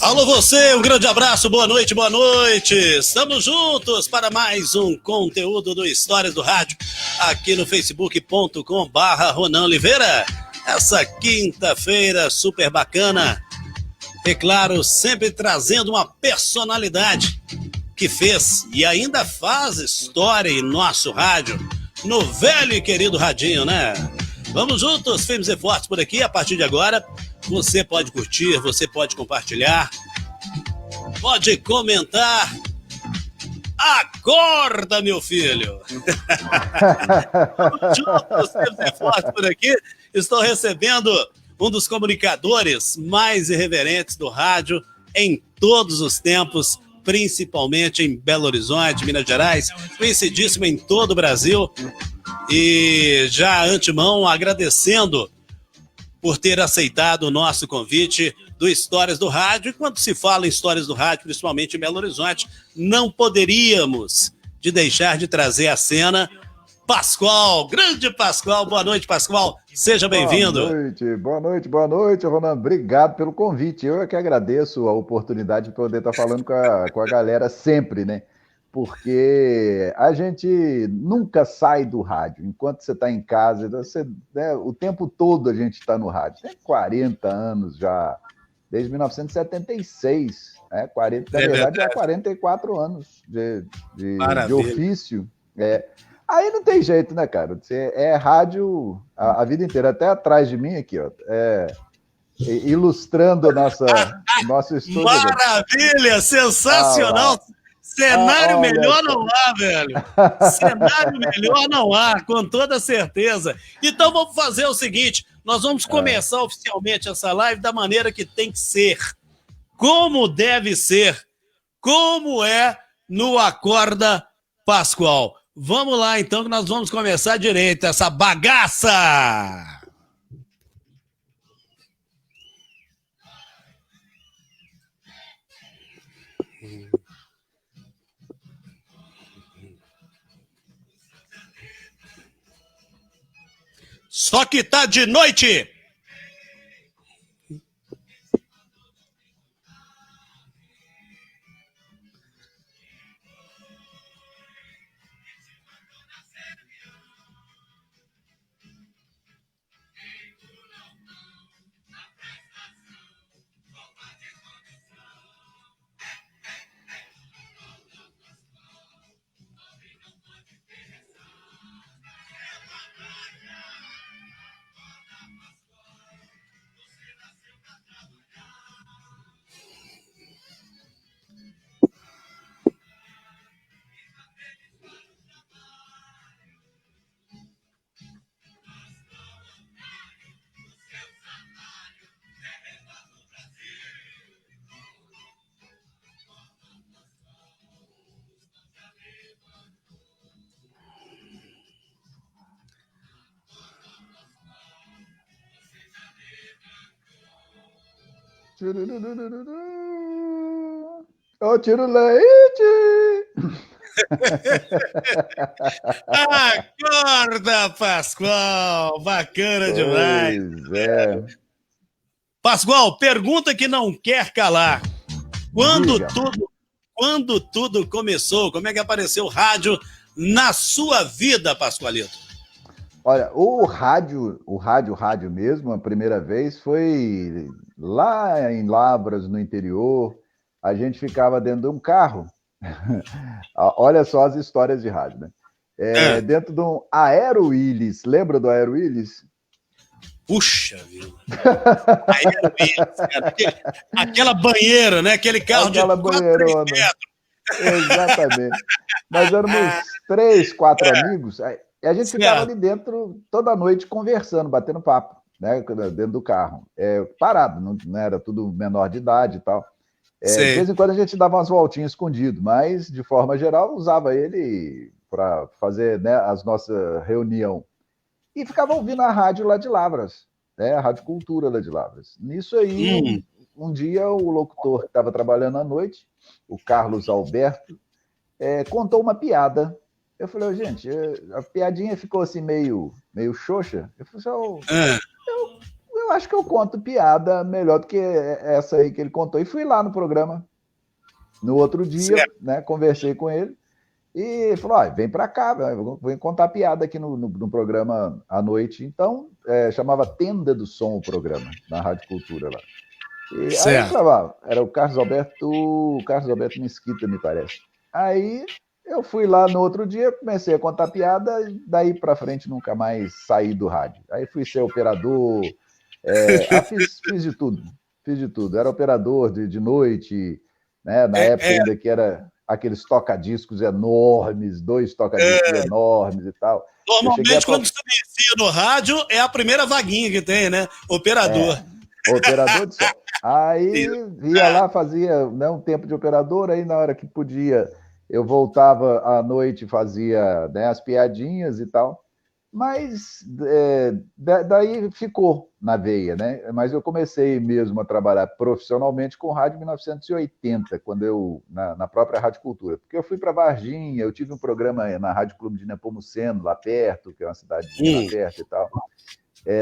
Alô você, um grande abraço, boa noite, boa noite. Estamos juntos para mais um conteúdo do Histórias do Rádio, aqui no facebook.com/Ronan Oliveira. Essa quinta-feira super bacana, e claro, sempre trazendo uma personalidade que fez e ainda faz história em nosso rádio, no velho e querido radinho, né? Vamos juntos, firmes e fortes por aqui. A partir de agora, você pode curtir, você pode compartilhar, pode comentar. Acorda, meu filho! Vamos juntos, firmes e fortes por aqui. Estou recebendo um dos comunicadores mais irreverentes do rádio em todos os tempos, principalmente em Belo Horizonte, Minas Gerais, conhecidíssimo em todo o Brasil. E já antemão agradecendo por ter aceitado o nosso convite do Histórias do Rádio. E quando se fala em Histórias do Rádio, principalmente em Belo Horizonte, não poderíamos de deixar de trazer à cena Pascoal, grande Pascoal. Boa noite, Pascoal. Seja bem-vindo. Boa noite, Ronan. Obrigado pelo convite. Eu é que agradeço a oportunidade de poder estar falando com a galera sempre, né? Porque a gente nunca sai do rádio. Enquanto você está em casa, né, o tempo todo a gente está no rádio. Tem 40 anos já, desde 1976. Né? 40, na verdade, há 44 anos de ofício. Aí não tem jeito, né, cara? Você é rádio a vida inteira. Até atrás de mim aqui, ó, ilustrando o nosso estúdio. Maravilha, sensacional. Cenário melhor não há, velho. Cenário melhor não há, com toda certeza. Então vamos fazer o seguinte, nós vamos começar oficialmente essa live da maneira que tem que ser. Como deve ser. Como é no Acorda Pascoal. Vamos lá, então, que nós vamos começar direito essa bagaça! Só que tá de noite! Ô, tiro leite! Acorda, Pascoal! Bacana demais! Pascoal, pergunta que não quer calar. Quando tudo começou, como é que apareceu o rádio na sua vida, Pascoalito? Olha, o rádio mesmo, a primeira vez foi lá em Lavras, no interior. A gente ficava dentro de um carro. Olha só as histórias de rádio, né? Dentro de um Aero Willys. Lembra do Aero Willys? Puxa vida! Aero Willys, cara. Aquela banheira, né? Aquele carro de 4 metros. Exatamente. Nós éramos 3, 4 amigos. E a gente ficava ali dentro toda noite conversando, batendo papo, né? Dentro do carro. Parado, não era tudo menor de idade e tal. De vez em quando a gente dava umas voltinhas escondido, mas, de forma geral, usava ele para fazer, né, as nossas reunião. E ficava ouvindo a rádio lá de Lavras, né, a Rádio Cultura lá de Lavras. Nisso aí, um dia, o locutor que estava trabalhando à noite, o Carlos Alberto, contou uma piada. Eu falei, gente, a piadinha ficou assim meio xoxa. Eu falei, eu acho que eu conto piada melhor do que essa aí que ele contou. E fui lá no programa no outro dia, né? Conversei com ele e falou: vem para cá, vem contar piada aqui no programa à noite. Então, chamava Tenda do Som o programa, na Rádio Cultura lá. E aí eu falava, era o Carlos Alberto Mesquita, me parece. Aí eu fui lá no outro dia, comecei a contar piada, e daí para frente nunca mais saí do rádio. Aí fui ser operador, fiz de tudo. Era operador de noite, né? Na época ainda que era aqueles toca-discos enormes, 2 toca-discos enormes e tal. Normalmente, quando você inicia no rádio, é a primeira vaguinha que tem, né? Operador. Operador de som. Aí ia lá, fazia, né, um tempo de operador, aí na hora que podia, eu voltava à noite, fazia, né, as piadinhas e tal. Mas daí ficou na veia, né? Mas eu comecei mesmo a trabalhar profissionalmente com rádio em 1980, quando eu, na própria Rádio Cultura. Porque eu fui para Varginha, eu tive um programa na Rádio Clube de Nepomuceno, lá perto, que é uma cidadezinha lá perto e tal.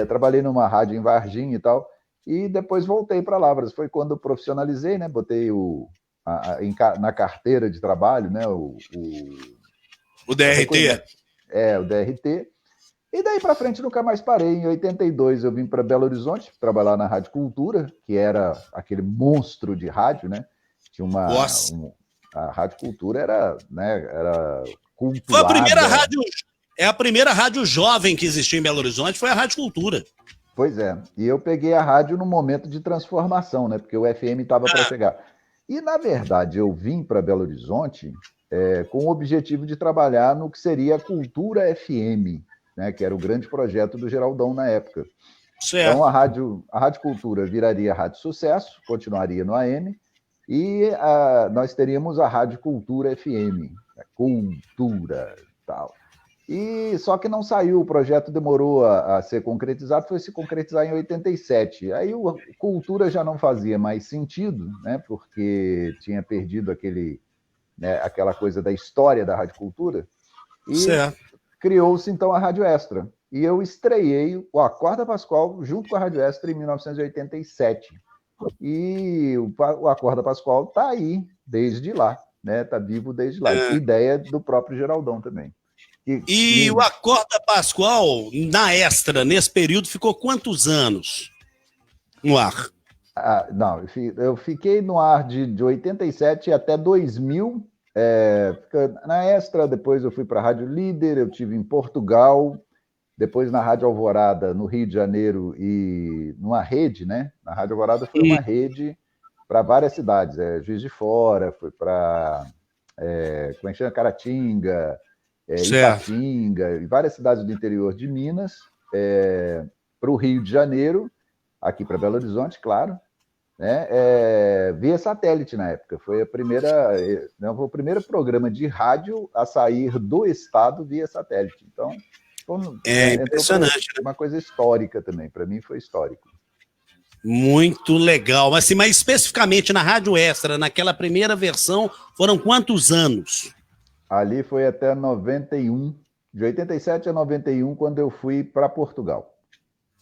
Trabalhei numa rádio em Varginha e tal, e depois voltei para Lavras. Foi quando eu profissionalizei, né? Botei na carteira de trabalho, né? O DRT. O DRT. E daí para frente nunca mais parei. Em 82 eu vim para Belo Horizonte trabalhar na Rádio Cultura, que era aquele monstro de rádio, né? Tinha a Rádio Cultura era, né, era cultuada. Foi a primeira rádio jovem que existiu em Belo Horizonte, foi a Rádio Cultura. Pois é. E eu peguei a rádio no momento de transformação, né? Porque o FM estava para chegar. E, na verdade, eu vim para Belo Horizonte com o objetivo de trabalhar no que seria a Cultura FM, né, que era o grande projeto do Geraldão na época. Certo. Então, a Rádio Cultura viraria Rádio Sucesso, continuaria no AM, e nós teríamos a Rádio Cultura FM, Cultura e tal. E só que não saiu, o projeto demorou a ser concretizado, foi se concretizar em 87. Aí o Cultura já não fazia mais sentido, né, porque tinha perdido aquela coisa da história da Rádio Cultura, e criou-se então a Rádio Extra. E eu estreiei o Acorda Pascoal junto com a Rádio Extra em 1987. E o Acorda Pascoal está aí desde lá, né? Está vivo desde lá. Ideia do próprio Geraldão também. E o Acorda Pascoal, na Extra, nesse período, ficou quantos anos no ar? Não, eu fiquei no ar de 87 até 2000. Na Extra, depois eu fui para a Rádio Líder, eu tive em Portugal, depois na Rádio Alvorada, no Rio de Janeiro, e numa rede, né? Na Rádio Alvorada foi uma rede para várias cidades, Juiz de Fora, foi para como é que chama? Caratinga, Ipatinga, e várias cidades do interior de Minas, para o Rio de Janeiro, aqui para Belo Horizonte, claro, né? Via satélite na época. Foi o primeiro programa de rádio a sair do estado via satélite. Então, impressionante. Uma coisa histórica também. Para mim foi histórico. Muito legal. Mas especificamente na Rádio Extra, naquela primeira versão, foram quantos anos? Ali foi até 91, de 87 a 91, quando eu fui para Portugal.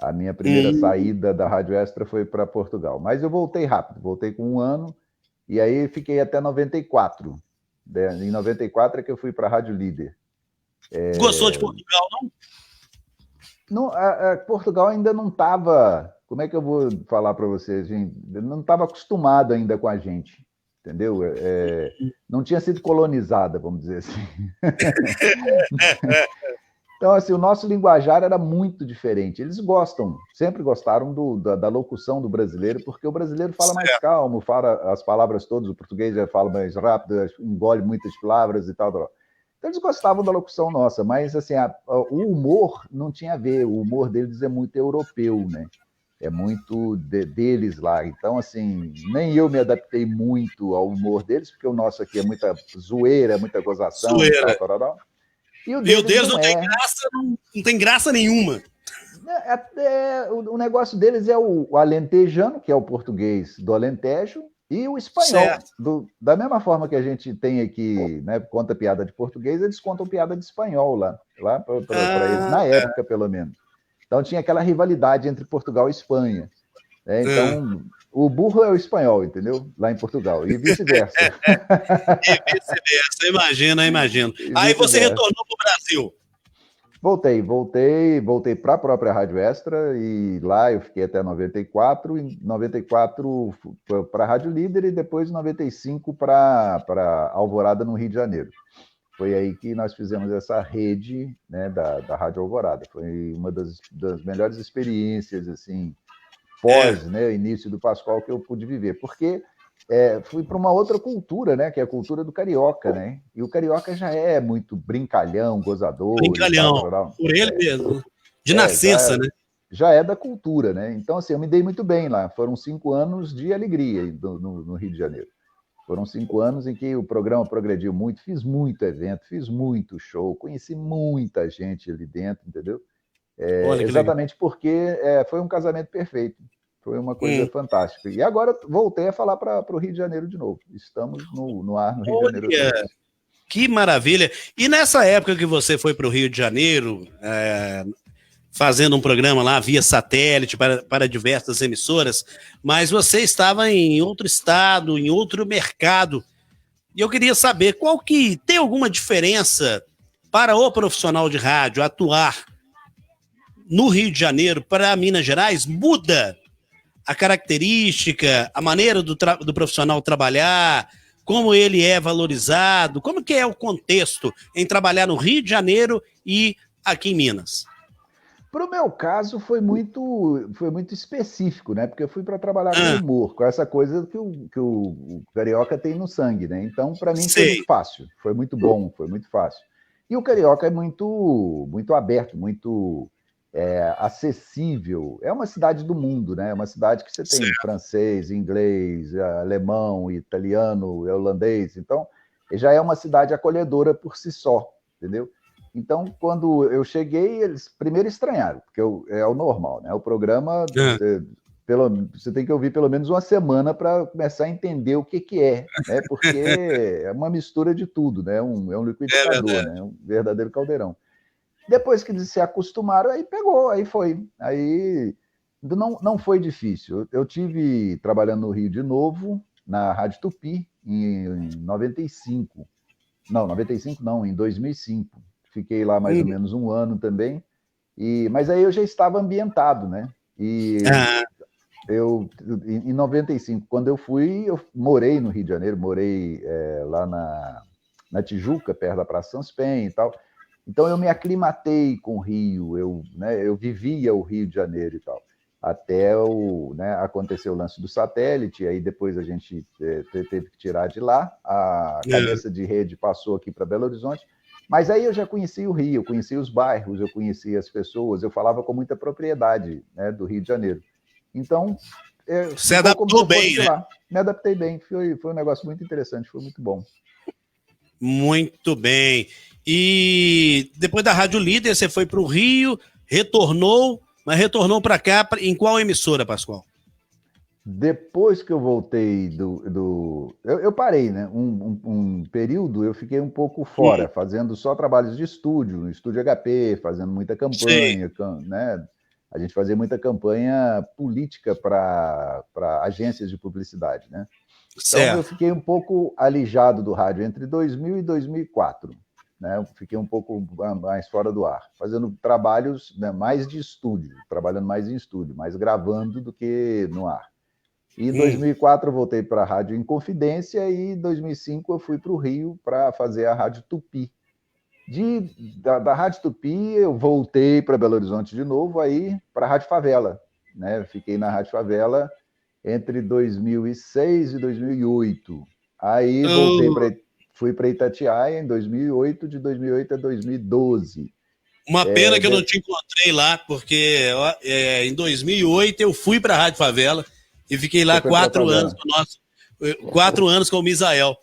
A minha primeira saída da Rádio Extra foi para Portugal. Mas eu voltei rápido, voltei com 1 ano, e aí fiquei até 94. Em 94 é que eu fui para a Rádio Líder. Gostou de Portugal, não? Portugal ainda não estava... Como é que eu vou falar para vocês, gente? Não estava acostumado ainda com a gente, entendeu? Não tinha sido colonizada, vamos dizer assim. Então, assim, o nosso linguajar era muito diferente. Eles sempre gostaram da locução do brasileiro, porque o brasileiro fala mais calmo, fala as palavras todas, o português já fala mais rápido, engole muitas palavras e tal. Então, eles gostavam da locução nossa, mas, assim, o humor não tinha a ver. O humor deles é muito europeu, né? É muito deles lá. Então, assim, nem eu me adaptei muito ao humor deles, porque o nosso aqui é muita zoeira, muita gozação. Tal. E o deles não tem graça nenhuma. O negócio deles é o alentejano, que é o português do Alentejo, e o espanhol. Da mesma forma que a gente tem aqui, né, conta piada de português, eles contam piada de espanhol lá para eles, na época, pelo menos. Então tinha aquela rivalidade entre Portugal e Espanha. Né? Então, o burro é o espanhol, entendeu? Lá em Portugal, e vice-versa. E vice-versa, imagino. Aí você retornou para o Brasil. Voltei para a própria Rádio Extra, e lá eu fiquei até 94, em 94 para a Rádio Líder, e depois em 95 para Alvorada, no Rio de Janeiro. Foi aí que nós fizemos essa rede, né, da Rádio Alvorada. Foi uma das melhores experiências, assim, pós, né, início do Pascoal, que eu pude viver, porque fui para uma outra cultura, né, que é a cultura do carioca, né? E o carioca já é muito brincalhão, gozador. Brincalhão, por ele mesmo. De nascença, né? Já é da cultura, né? Então, assim, eu me dei muito bem lá. Foram 5 anos de alegria no Rio de Janeiro. Foram 5 anos em que o programa progrediu muito, fiz muito evento, fiz muito show, conheci muita gente ali dentro, entendeu? Exatamente porque foi um casamento perfeito. Foi uma coisa fantástica. E agora voltei a falar para o Rio de Janeiro de novo. Estamos no ar no Rio de Janeiro. Que maravilha! E nessa época que você foi para o Rio de Janeiro, fazendo um programa lá via satélite para diversas emissoras, mas você estava em outro estado, em outro mercado. E eu queria saber tem alguma diferença para o profissional de rádio atuar no Rio de Janeiro para Minas Gerais? Muda a característica, a maneira do profissional trabalhar, como ele é valorizado, como que é o contexto em trabalhar no Rio de Janeiro e aqui em Minas? Para o meu caso, foi muito específico, né? Porque eu fui para trabalhar com humor, com essa coisa que o carioca tem no sangue, né? Então, para mim, foi muito fácil, foi muito bom, foi muito fácil. E o carioca é muito, muito aberto, muito acessível. É uma cidade do mundo, né? É uma cidade que você tem francês, inglês, alemão, italiano, holandês. Então, já é uma cidade acolhedora por si só, entendeu? Então, quando eu cheguei, eles primeiro estranharam, porque é o normal, né? O programa, você tem que ouvir pelo menos uma semana para começar a entender o que é, né? Porque é uma mistura de tudo, né? É um liquidificador, né? Um verdadeiro caldeirão. Depois que eles se acostumaram, aí pegou, aí foi. Aí não foi difícil. Eu tive trabalhando no Rio de novo, na Rádio Tupi, em 95. Não, 95 não, em 2005. Fiquei lá mais ou menos um ano também. Mas aí eu já estava ambientado, né? E em 95, quando eu fui, eu morei no Rio de Janeiro, morei lá na Tijuca, perto da Praça São Spen e tal. Então, eu me aclimatei com o Rio, eu vivia o Rio de Janeiro e tal, até acontecer o lance do satélite, aí depois a gente teve que tirar de lá, a cabeça de rede passou aqui para Belo Horizonte, mas aí eu já conhecia o Rio, eu conhecia os bairros, eu conhecia as pessoas, eu falava com muita propriedade, né, do Rio de Janeiro. Então, você adaptou bem, né? Lá. Me adaptei bem, foi um negócio muito interessante, foi muito bom. Muito bem. E depois da Rádio Líder, você foi para o Rio, retornou para cá, em qual emissora, Pascoal? Depois que eu voltei eu parei, né? Um período eu fiquei um pouco fora, fazendo só trabalhos de estúdio, no Estúdio HP, fazendo muita campanha, né? A gente fazia muita campanha política para agências de publicidade, né? Então eu fiquei um pouco alijado do rádio entre 2000 e 2004. Né, eu fiquei um pouco mais fora do ar, fazendo trabalhos, né, mais de estúdio, trabalhando mais em estúdio, mais gravando do que no ar. E em 2004 eu voltei para a Rádio Inconfidência e em 2005 eu fui para o Rio para fazer a Rádio Tupi. Da Rádio Tupi eu voltei para Belo Horizonte de novo, aí para a Rádio Favela. Né, eu fiquei na Rádio Favela entre 2006 e 2008. Aí fui para Itatiaia em 2008, de 2008 a 2012. Uma pena que eu não te encontrei lá, porque em 2008 eu fui para a Rádio Favela e fiquei lá 4 anos com 4 anos com o Misael.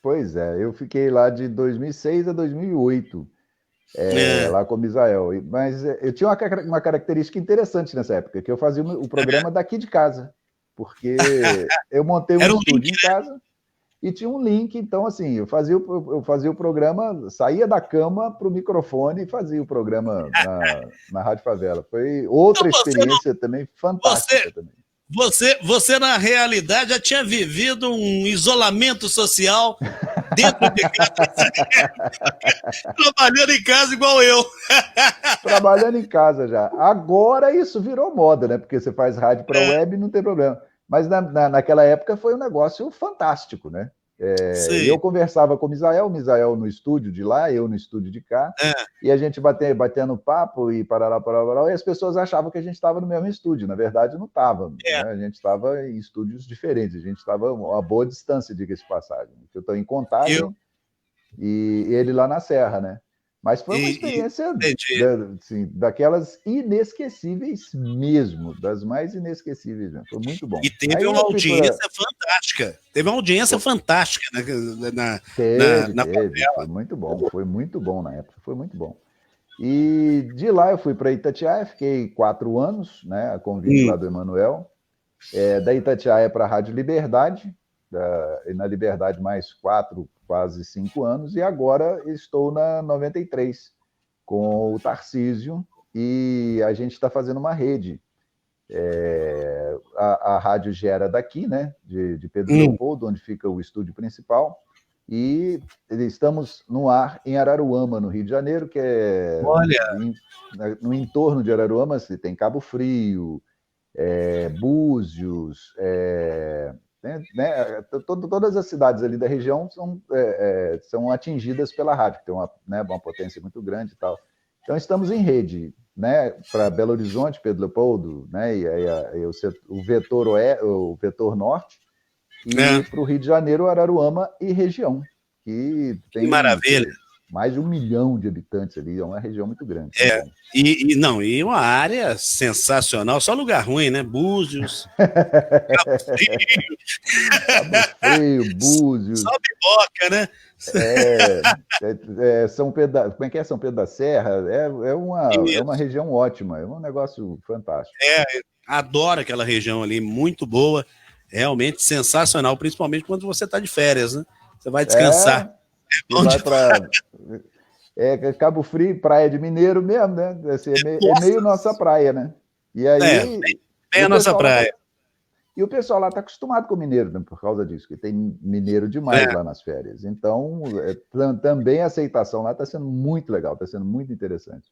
Pois é, eu fiquei lá de 2006 a 2008, lá com o Misael. Mas eu tinha uma característica interessante nessa época, que eu fazia o programa daqui de casa, porque eu montei um estúdio em casa. E tinha um link, então, assim, eu fazia o programa, saía da cama para o microfone e fazia o programa na Rádio Favela. Foi outra experiência também fantástica também. Você, na realidade, já tinha vivido um isolamento social dentro de casa, trabalhando em casa igual eu. Trabalhando em casa já. Agora isso virou moda, né? Porque você faz rádio para web e não tem problema. Mas naquela época foi um negócio fantástico, né? Eu conversava com o Misael no estúdio de lá, eu no estúdio de cá, e a gente batendo papo e parará, e as pessoas achavam que a gente estava no mesmo estúdio. Na verdade, não estava. Né? A gente estava em estúdios diferentes, a gente estava a uma boa distância, diga-se de passagem. Eu estou em Contagem e ele lá na Serra, né? Mas foi uma experiência assim, daquelas inesquecíveis mesmo, das mais inesquecíveis. Né? Foi muito bom. E teve uma audiência fantástica. Teve uma audiência fantástica na Foi muito bom na época, foi muito bom. E de lá eu fui para Itatiaia, fiquei 4 anos, né, a convite lá do Emanuel. Da Itatiaia para a Rádio Liberdade, e na Liberdade mais 4, quase 5 anos, e agora estou na 93 com o Tarcísio, e a gente está fazendo uma rede. A rádio gera daqui, né, de Pedro Leopoldo, onde fica o estúdio principal, e estamos no ar em Araruama, no Rio de Janeiro, que é no entorno de Araruama, você tem Cabo Frio, Búzios, né, todas as cidades ali da região são atingidas pela rádio, que tem uma potência muito grande e tal. Então, estamos em rede, né, para Belo Horizonte, Pedro Leopoldo, né, e o vetor norte, e para o Rio de Janeiro, Araruama e região, que tem maravilha. Mais de 1 milhão de habitantes ali, é uma região muito grande. E uma área sensacional, só lugar ruim, né? Búzios, Cabo Frio, Búzios. Só pipoca, né? São Pedro, como é que é São Pedro da Serra? É uma região ótima, é um negócio fantástico. Adoro aquela região ali, muito boa, realmente sensacional, principalmente quando você está de férias, né? Você vai descansar. Vai para Cabo Frio, praia de Mineiro mesmo, né? Assim, é meio nossa praia, né? E aí, é a nossa praia. E o pessoal lá está acostumado com mineiro, né, por causa disso, que tem mineiro demais lá nas férias. Então, também a aceitação lá está sendo muito legal, está sendo muito interessante.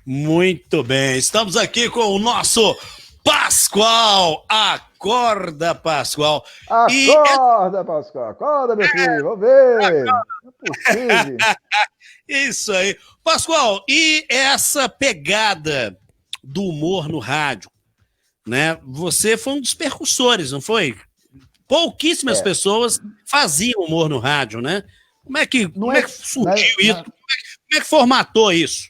Muito bem, estamos aqui com o nosso Pascoal. Acorda, Pascoal. Acorda, Pascoal. Acorda, meu filho. Vamos ver. Não é possível. Isso aí. Pascoal, e essa pegada do humor no rádio, né? Você foi um dos percussores, não foi? Pouquíssimas pessoas faziam humor no rádio, né? Como é que surgiu isso? Como é que formatou isso?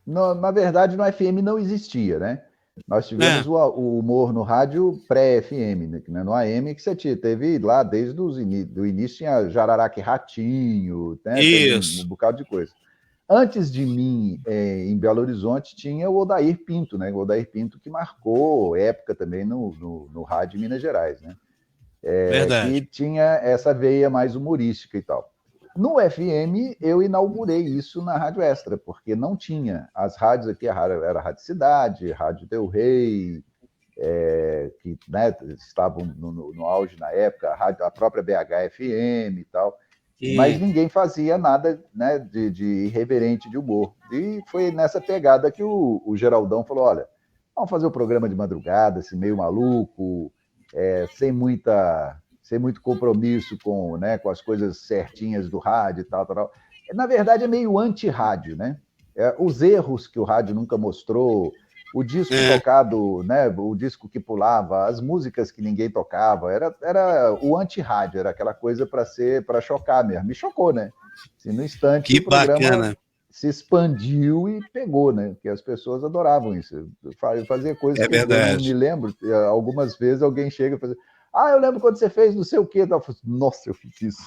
Na verdade, no FM não existia, né? Nós tivemos o humor no rádio pré-FM, né? No AM que você teve lá desde o início, tinha Jararaca e Ratinho, né? Isso. Um bocado de coisa. Antes de mim, em Belo Horizonte, tinha o Odair Pinto, né? O Odair Pinto que marcou época também no rádio em Minas Gerais, né? Verdade. Que tinha essa veia mais humorística e tal. No FM, eu inaugurei isso na Rádio Extra, porque não tinha. As rádios aqui, era a Rádio Cidade, Rádio Del Rey, que, né, estavam no auge na época, a própria BH-FM e tal, mas ninguém fazia nada, né, de irreverente de humor. E foi nessa pegada que o Geraldão falou, olha, vamos fazer o programa de madrugada, assim, meio maluco, sem muito compromisso com as coisas certinhas do rádio e tal. Na verdade, é meio anti-rádio, né? Os erros que o rádio nunca mostrou, o disco tocado, né? O disco que pulava, as músicas que ninguém tocava, era o anti-rádio, era aquela coisa para chocar mesmo. Me chocou, né? Assim, no instante, que o programa bacana. Se expandiu e pegou, né? Porque as pessoas adoravam isso. Eu fazia coisas que eu não me lembro. Algumas vezes alguém chega e fala, eu lembro quando você fez não sei o quê. Nossa, eu fiz isso.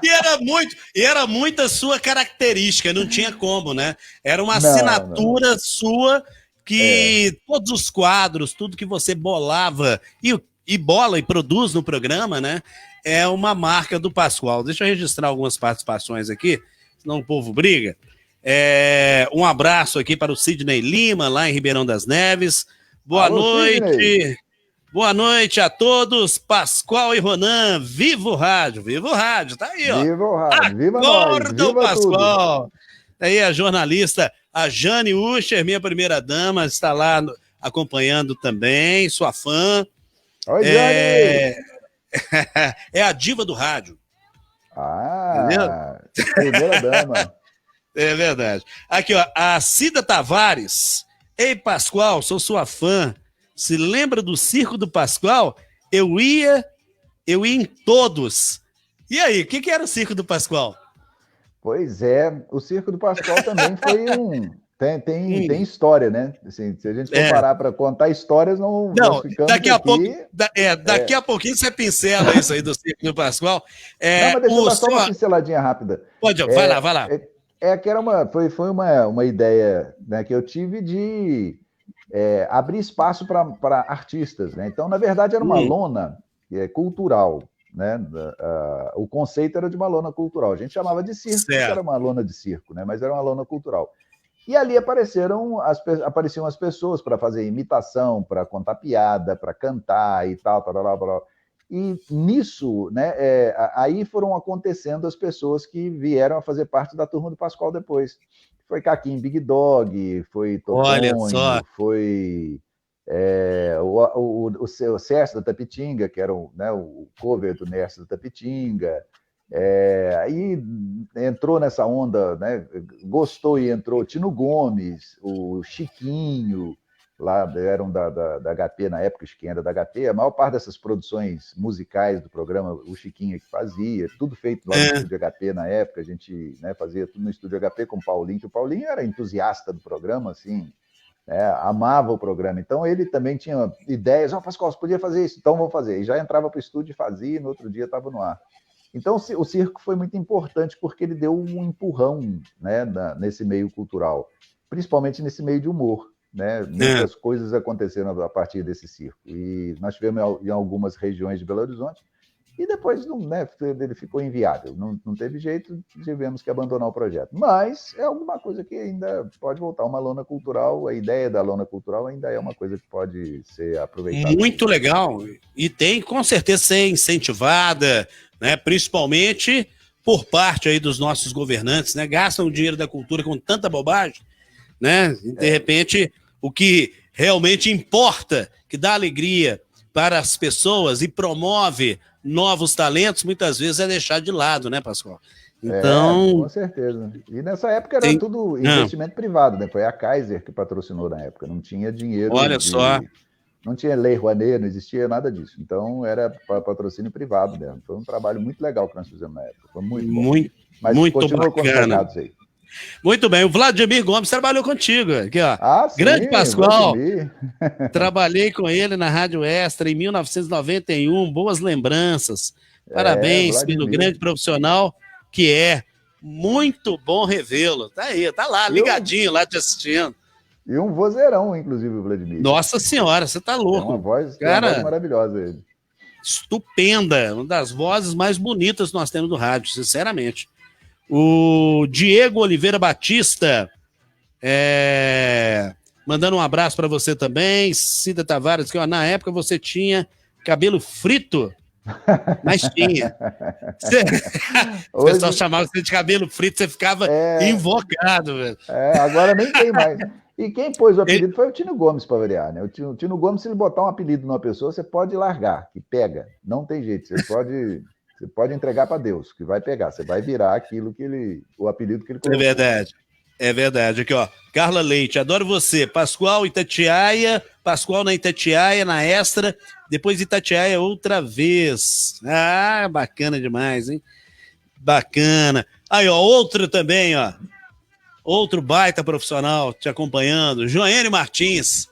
e era muito a sua característica, não tinha como, né? Era uma assinatura sua que todos os quadros, tudo que você bolava, e e bola e produz no programa, né? É uma marca do Pascoal. Deixa eu registrar algumas participações aqui, senão o povo briga. Um abraço aqui para o Sidney Lima, lá em Ribeirão das Neves. Boa noite. Sidney. Boa noite a todos. Pascoal e Ronan, viva o rádio. Viva o rádio, tá aí, ó. Viva o rádio, viva nós, viva o Pascoal. Tudo. Aí a jornalista, a Jane Uscher, minha primeira dama, está lá acompanhando também, sua fã. Oi, Jane! É a diva do rádio. Primeira dama. É verdade. Aqui, ó, a Cida Tavares. Ei, Pascoal, sou sua fã. Se lembra do Circo do Pascoal? Eu ia em todos. E aí, o que era o Circo do Pascoal? Pois é, o Circo do Pascoal também foi tem história, né? Assim, se a gente for parar para contar histórias, nós ficamos daqui a pouquinho você pincela isso aí do Circo do Pascoal. Não, mas deixa eu dar só uma pinceladinha rápida. Pode, vai lá. Que foi uma ideia, né, que eu tive de abrir espaço para artistas, né? Então, na verdade, era uma lona cultural, né? O conceito era de uma lona cultural. A gente chamava de circo, porque era uma lona de circo, né? Mas era uma lona cultural. E ali apareciam as pessoas para fazer imitação, para contar piada, para cantar e tal. E nisso, né, aí foram acontecendo as pessoas que vieram a fazer parte da turma do Pascoal depois. Foi Caquinho Big Dog, foi Totonho, foi o Sérgio da Tapitinga, que era o cover do Nércio da Tapitinga. Aí entrou nessa onda, né, gostou e entrou Tino Gomes, o Chiquinho, lá eram da HP na época, o Chiquinho era da HP, a maior parte dessas produções musicais do programa, o Chiquinho que fazia, tudo feito lá no Estúdio HP na época, a gente, né, fazia tudo no Estúdio HP com o Paulinho, que o Paulinho era entusiasta do programa, assim, amava o programa, então ele também tinha ideias, Pascoal, você podia fazer isso, então vamos fazer, e já entrava para o estúdio e fazia, e no outro dia estava no ar. Então, o circo foi muito importante porque ele deu um empurrão, né, nesse meio cultural, principalmente nesse meio de humor. Né? Muitas coisas aconteceram a partir desse circo. E nós tivemos em algumas regiões de Belo Horizonte e depois ele ficou inviável. Não teve jeito, tivemos que abandonar o projeto. Mas é alguma coisa que ainda pode voltar. Uma lona cultural, a ideia da lona cultural ainda é uma coisa que pode ser aproveitada. Muito legal. E tem, com certeza, ser incentivada, né? Principalmente por parte aí dos nossos governantes, né? Gastam o dinheiro da cultura com tanta bobagem, né? E, de repente, o que realmente importa, que dá alegria para as pessoas e promove novos talentos, muitas vezes é deixar de lado, né, Pascoal? Então, com certeza. E nessa época era tudo investimento privado, né? Foi a Kaiser que patrocinou na época, não tinha dinheiro. Olha só. Não tinha lei Rouanet, não existia nada disso. Então, era patrocínio privado mesmo. Foi um trabalho muito legal que nós fizemos na época. Foi muito bom. Mas muito continua com os recados aí. Muito bem. O Vladimir Gomes trabalhou contigo. Aqui, ó. Sim, grande Pascoal. Trabalhei com ele na Rádio Extra em 1991. Boas lembranças. Parabéns pelo grande profissional que é. Muito bom revê-lo. Tá aí, tá lá, ligadinho, lá te assistindo. E um vozeirão, inclusive, o Vladimir. Nossa senhora, você tá louco. Uma voz maravilhosa ele. Estupenda, uma das vozes mais bonitas que nós temos do rádio, sinceramente. O Diego Oliveira Batista, mandando um abraço para você também. Cida Tavares, que na época você tinha cabelo frito, mas tinha. O pessoal chamava você de cabelo frito, você ficava invocado. Velho. Agora nem tem mais. E quem pôs o apelido foi o Tino Gomes, para variar, né? O Tino Gomes, se ele botar um apelido numa pessoa, você pode largar, que pega. Não tem jeito. Você pode entregar para Deus, que vai pegar. Você vai virar o apelido que ele colocou. É verdade. Aqui, ó. Carla Leite, adoro você. Pascoal Itatiaia, Pascoal na Itatiaia, na Extra, depois Itatiaia outra vez. Ah, bacana demais, hein? Bacana. Aí, ó, outro também, ó. Outro baita profissional te acompanhando, Joênio Martins.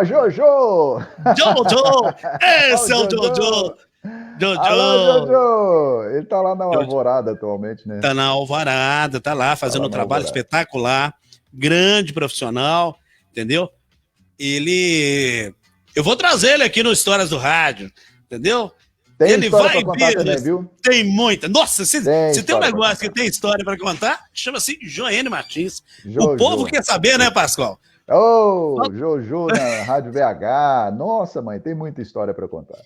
Jojo! Jojo! Esse é o Jojo! Jojo! Alô, Jojo! Ele tá lá na Alvorada atualmente, né? Tá na Alvorada, tá lá fazendo um trabalho espetacular, grande profissional, entendeu? Ele Eu vou trazer ele aqui no Histórias do Rádio, entendeu? Tem ele história vai para contar também, viu? Tem muita. Nossa, se tem um negócio que tem história para contar, chama-se Joênio Martins. Jojo. O povo quer saber, né, Pascoal? Ô, Jojo na Rádio VH. Nossa, mãe, tem muita história para contar.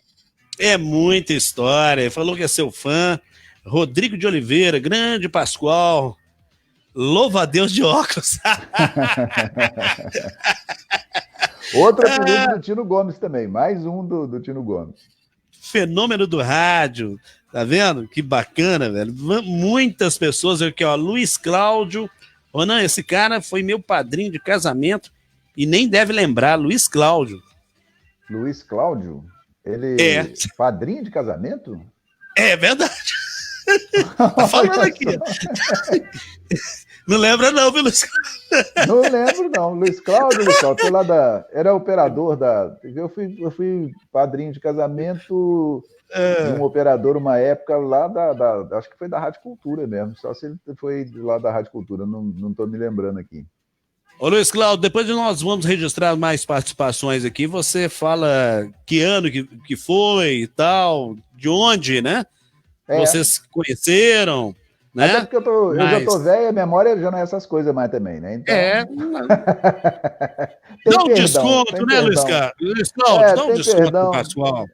É muita história. Falou que é seu fã. Rodrigo de Oliveira, grande Pascoal. Louva a Deus de óculos. Outro apelido do Tino Gomes também. Mais um do Tino Gomes. Fenômeno do rádio. Tá vendo? Que bacana, velho. Muitas pessoas aqui, ó. Luiz Cláudio. Não, esse cara foi meu padrinho de casamento e nem deve lembrar. Luiz Cláudio. Luiz Cláudio? Ele é padrinho de casamento? É verdade. Tá falando aqui. Não lembra não, viu, Luiz? Não lembro não. Luiz Cláudio, foi lá era operador da... Eu fui padrinho de casamento de um operador uma época lá acho que foi da Rádio Cultura mesmo. Só se ele foi lá da Rádio Cultura, não estou me lembrando aqui. Ô Luiz Cláudio, depois nós vamos registrar mais participações aqui. Você fala que ano que foi e tal, de onde, né? Vocês conheceram, né? Até porque eu já tô velho, a memória já não é essas coisas mais também, né? Então... dá um desconto, né, Luiz Cláudio? Dá um desconto pro Pascoal.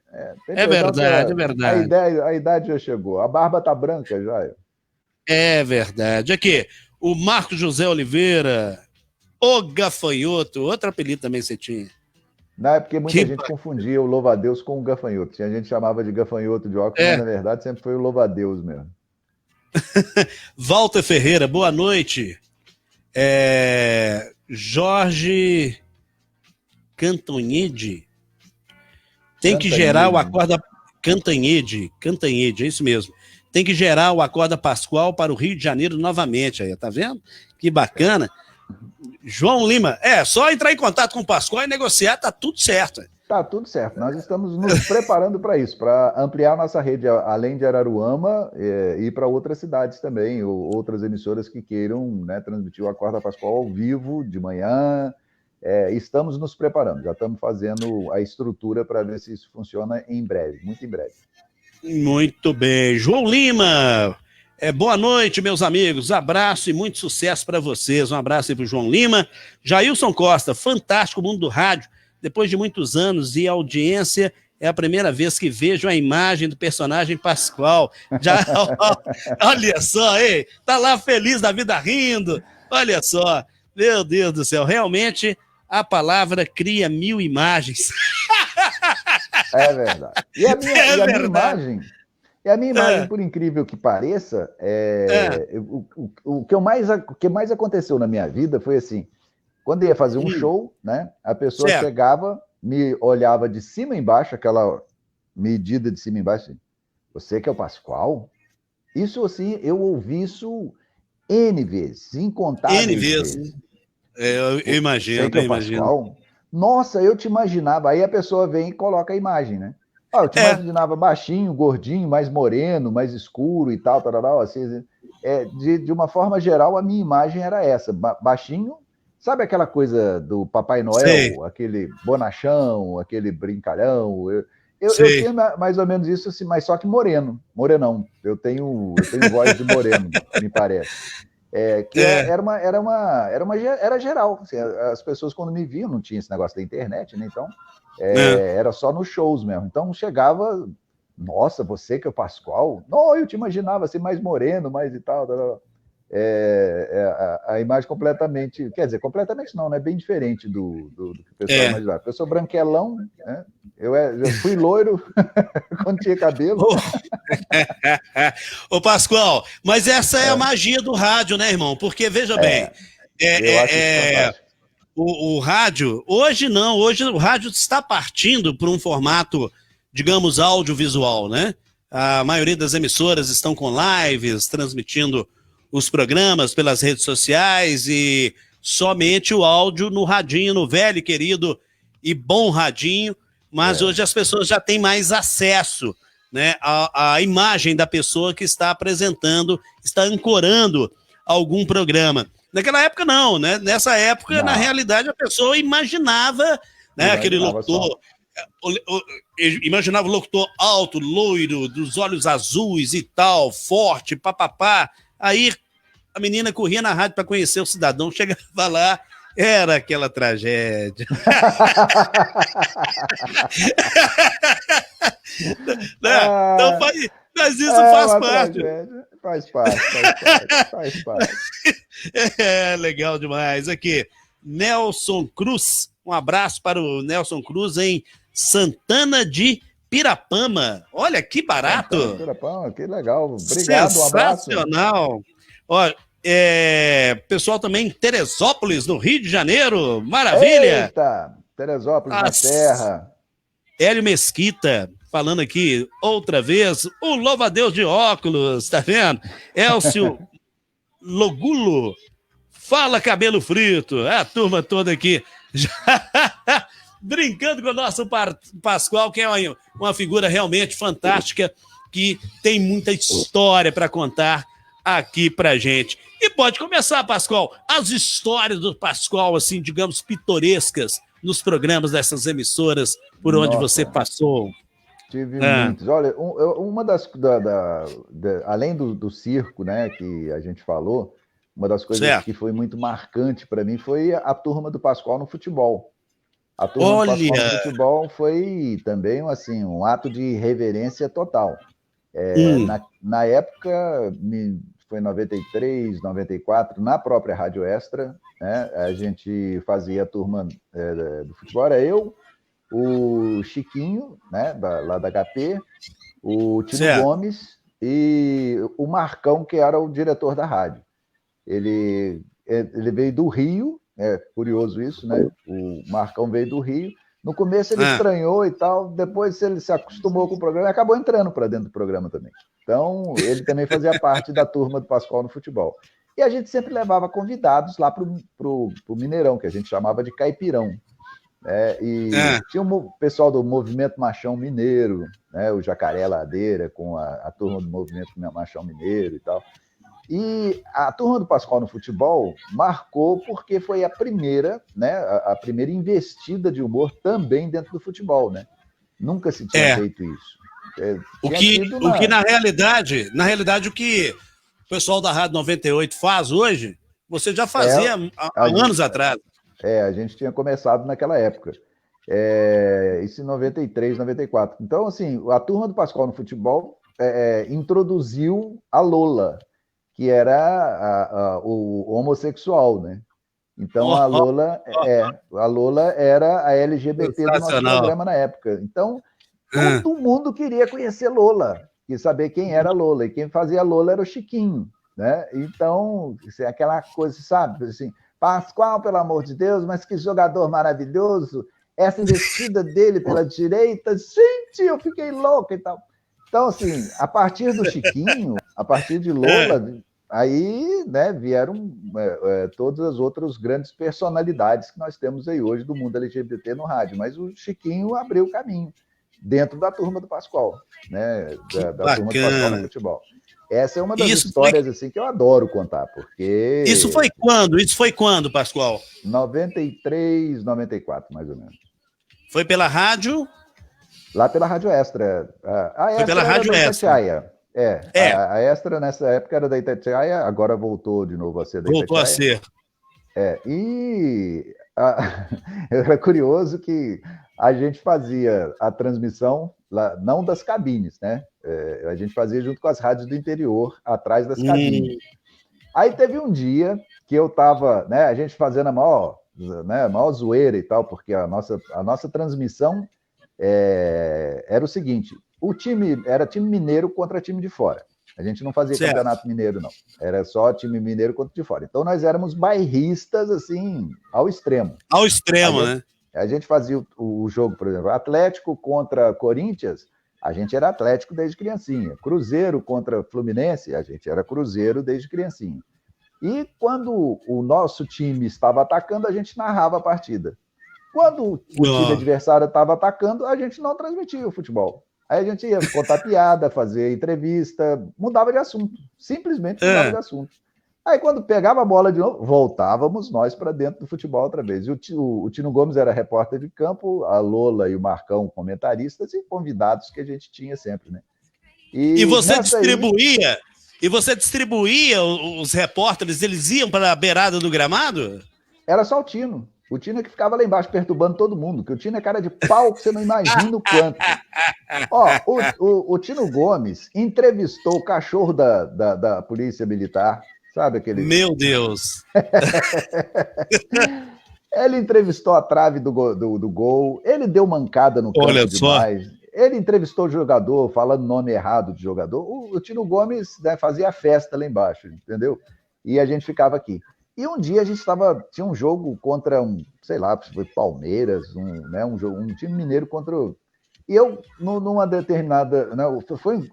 É verdade. A idade já chegou. A barba tá branca já. É verdade. Aqui, o Marco José Oliveira, o Gafanhoto, outro apelido também você tinha. Não, é porque muita gente confundia o Louva-a-Deus com o Gafanhoto. Tinha gente que chamava de Gafanhoto de óculos, mas na verdade sempre foi o Louva-a-Deus mesmo. Walter Ferreira, boa noite. Jorge Cantanhede. Tem que gerar o acorda... Cantanhede, é isso mesmo. Tem que gerar o Acorda Pascoal para o Rio de Janeiro novamente. Aí, tá vendo? Que bacana. João Lima, só entrar em contato com o Pascoal e negociar, tá tudo certo. Tá tudo certo. Nós estamos nos preparando para isso, para ampliar nossa rede além de Araruama e para outras cidades também, ou outras emissoras que queiram, né, transmitir o Acorda Pascoal ao vivo de manhã. Estamos nos preparando, já estamos fazendo a estrutura para ver se isso funciona em breve, muito em breve. Muito bem. João Lima, boa noite, meus amigos. Abraço e muito sucesso para vocês. Um abraço aí para o João Lima. Jailson Costa, fantástico mundo do rádio. Depois de muitos anos e audiência, é a primeira vez que vejo a imagem do personagem Pascoal. Olha só, tá lá feliz da vida rindo. Olha só, meu Deus do céu. Realmente, a palavra cria 1000 imagens. É verdade. E a minha imagem, por incrível que pareça, o que mais aconteceu na minha vida foi assim, quando ia fazer um show, né, a pessoa chegava, me olhava de cima a embaixo, aquela medida de cima a embaixo, assim, você que é o Pascoal? Isso, assim, eu ouvi isso N vezes, incontáveis vezes. Eu imagino, eu imagino. Nossa, eu te imaginava. Aí a pessoa vem e coloca a imagem, né? Eu te imaginava baixinho, gordinho, mais moreno, mais escuro e tal, assim, de uma forma geral, a minha imagem era essa, baixinho. Sabe aquela coisa do Papai Noel, aquele bonachão, aquele brincalhão? Eu tinha mais ou menos isso, assim, mas só que morenão. Eu tenho voz de moreno, me parece. Era geral. Assim, as pessoas, quando me viam, não tinha esse negócio da internet, né? Então, era só nos shows mesmo. Então, chegava, nossa, você que é o Pascoal? Não, eu te imaginava assim, mais moreno, mais e tal. A imagem completamente, quer dizer, completamente não, né? Bem diferente do que o pessoal imaginava. Eu sou branquelão, né? Eu fui loiro quando tinha cabelo. Ô Pascoal, mas essa é a magia do rádio, né, irmão? Porque, veja bem, o rádio, hoje o rádio está partindo para um formato, digamos, audiovisual, né? A maioria das emissoras estão com lives, transmitindo os programas pelas redes sociais e somente o áudio no radinho, no velho e querido e bom radinho, mas hoje as pessoas já têm mais acesso, né, à imagem da pessoa que está apresentando, está ancorando algum programa. Naquela época não, né? Nessa época, na realidade, a pessoa imaginava, né, aquele locutor imaginava o locutor alto, loiro, dos olhos azuis e tal, forte, papapá. Aí a menina corria na rádio para conhecer o cidadão, chegava lá, era aquela tragédia. Então, mas isso faz parte. Tragédia. Faz parte. É, legal demais. Aqui, Nelson Cruz, um abraço para o Nelson Cruz em Santana de Pirapama. Olha, que barato. Santana de Pirapama, que legal. Obrigado, um abraço. Sensacional. Ó, pessoal também em Teresópolis, no Rio de Janeiro. Maravilha. Eita, Teresópolis, na terra. Hélio Mesquita, falando aqui outra vez, o louva-a-Deus de óculos, tá vendo? Elcio Logulo, fala cabelo frito, a turma toda aqui, já brincando com o nosso Pascoal, que é uma figura realmente fantástica, que tem muita história para contar aqui pra gente. E pode começar, Pascoal, as histórias do Pascoal, assim, digamos, pitorescas, nos programas dessas emissoras por onde você passou. Tive muitos. Olha, uma das... além do circo, né, que a gente falou, uma das coisas que foi muito marcante para mim foi a turma do Pascoal no futebol. A turma do Pascoal no futebol foi também assim, um ato de reverência total. Na época, foi em 93, 94, na própria Rádio Extra, né, a gente fazia a turma do futebol, era eu, o Chiquinho, né, lá da HP, o Tino Gomes e o Marcão, que era o diretor da rádio. Ele veio do Rio, é curioso isso, né? O Marcão veio do Rio. No começo ele estranhou e tal, depois ele se acostumou com o programa e acabou entrando para dentro do programa também. Então, ele também fazia parte da turma do Pascoal no futebol. E a gente sempre levava convidados lá para o Mineirão, que a gente chamava de Caipirão. Tinha o pessoal do Movimento Machão Mineiro, né, o Jacaré Ladeira, com a turma do Movimento Machão Mineiro e tal. E a turma do Pascoal no futebol marcou porque foi a primeira, né, a primeira investida de humor também dentro do futebol, né? Nunca se tinha feito isso. O que na realidade, o que o pessoal da Rádio 98 faz hoje, você já fazia há anos atrás. A gente tinha começado naquela época. Isso em 93, 94. Então, assim, a turma do Pascoal no futebol introduziu a Lola, que era o homossexual, né? Então, a Lola era a LGBT do nosso programa na época. Então, todo mundo queria conhecer Lola, queria saber quem era Lola, e quem fazia Lola era o Chiquinho, né? Então, aquela coisa, sabe, assim, Pascoal, pelo amor de Deus, mas que jogador maravilhoso, essa investida dele pela direita, gente, eu fiquei louca e tal. Então, assim, a partir do Chiquinho, a partir de Lola, aí, né, vieram todas as outras grandes personalidades que nós temos aí hoje do mundo LGBT no rádio, mas o Chiquinho abriu o caminho dentro da turma do Pascoal, né, da turma do Pascoal no futebol. Essa é uma das histórias assim, que eu adoro contar, porque... Isso foi quando? Isso foi quando, Pascoal? 93, 94, mais ou menos. Foi pela rádio? Lá pela Rádio Extra. Foi pela Rádio Extra. A Extra nessa época era da Itatiaia, agora voltou de novo a ser da Itatiaia. Voltou a ser. Era curioso que a gente fazia a transmissão, lá, não das cabines, né? A gente fazia junto com as rádios do interior, atrás das cabines. Aí teve um dia que eu estava, né, a gente fazendo a maior zoeira e tal, porque a nossa transmissão era o seguinte, o time era time mineiro contra time de fora. A gente não fazia campeonato mineiro, não. Era só time mineiro contra de fora. Então, nós éramos bairristas, assim, ao extremo. Ao extremo, né? A gente fazia o jogo, por exemplo, Atlético contra Corinthians, a gente era Atlético desde criancinha. Cruzeiro contra Fluminense, a gente era Cruzeiro desde criancinha. E quando o nosso time estava atacando, a gente narrava a partida. Quando o time adversário estava atacando, a gente não transmitia o futebol. Aí a gente ia contar piada, fazer entrevista, mudava de assunto. Simplesmente mudava de assunto. Aí, quando pegava a bola de novo, voltávamos nós para dentro do futebol outra vez. E o Tino Gomes era repórter de campo, a Lola e o Marcão comentaristas e convidados que a gente tinha sempre, né? E você nessa distribuía, os repórteres, eles iam para a beirada do gramado? Era só o Tino. O Tino é que ficava lá embaixo perturbando todo mundo, que o Tino é cara de pau que você não imagina o quanto. Ó, o Tino Gomes entrevistou o cachorro da Polícia Militar, sabe aquele... Meu Deus! Ele entrevistou a trave do gol, ele deu mancada no campo demais, ele entrevistou o jogador falando nome errado de jogador. O Tino Gomes, né, fazia festa lá embaixo, entendeu? E a gente ficava aqui. E um dia a gente tinha um jogo contra sei lá, foi Palmeiras, um time mineiro contra E eu, numa determinada... Né,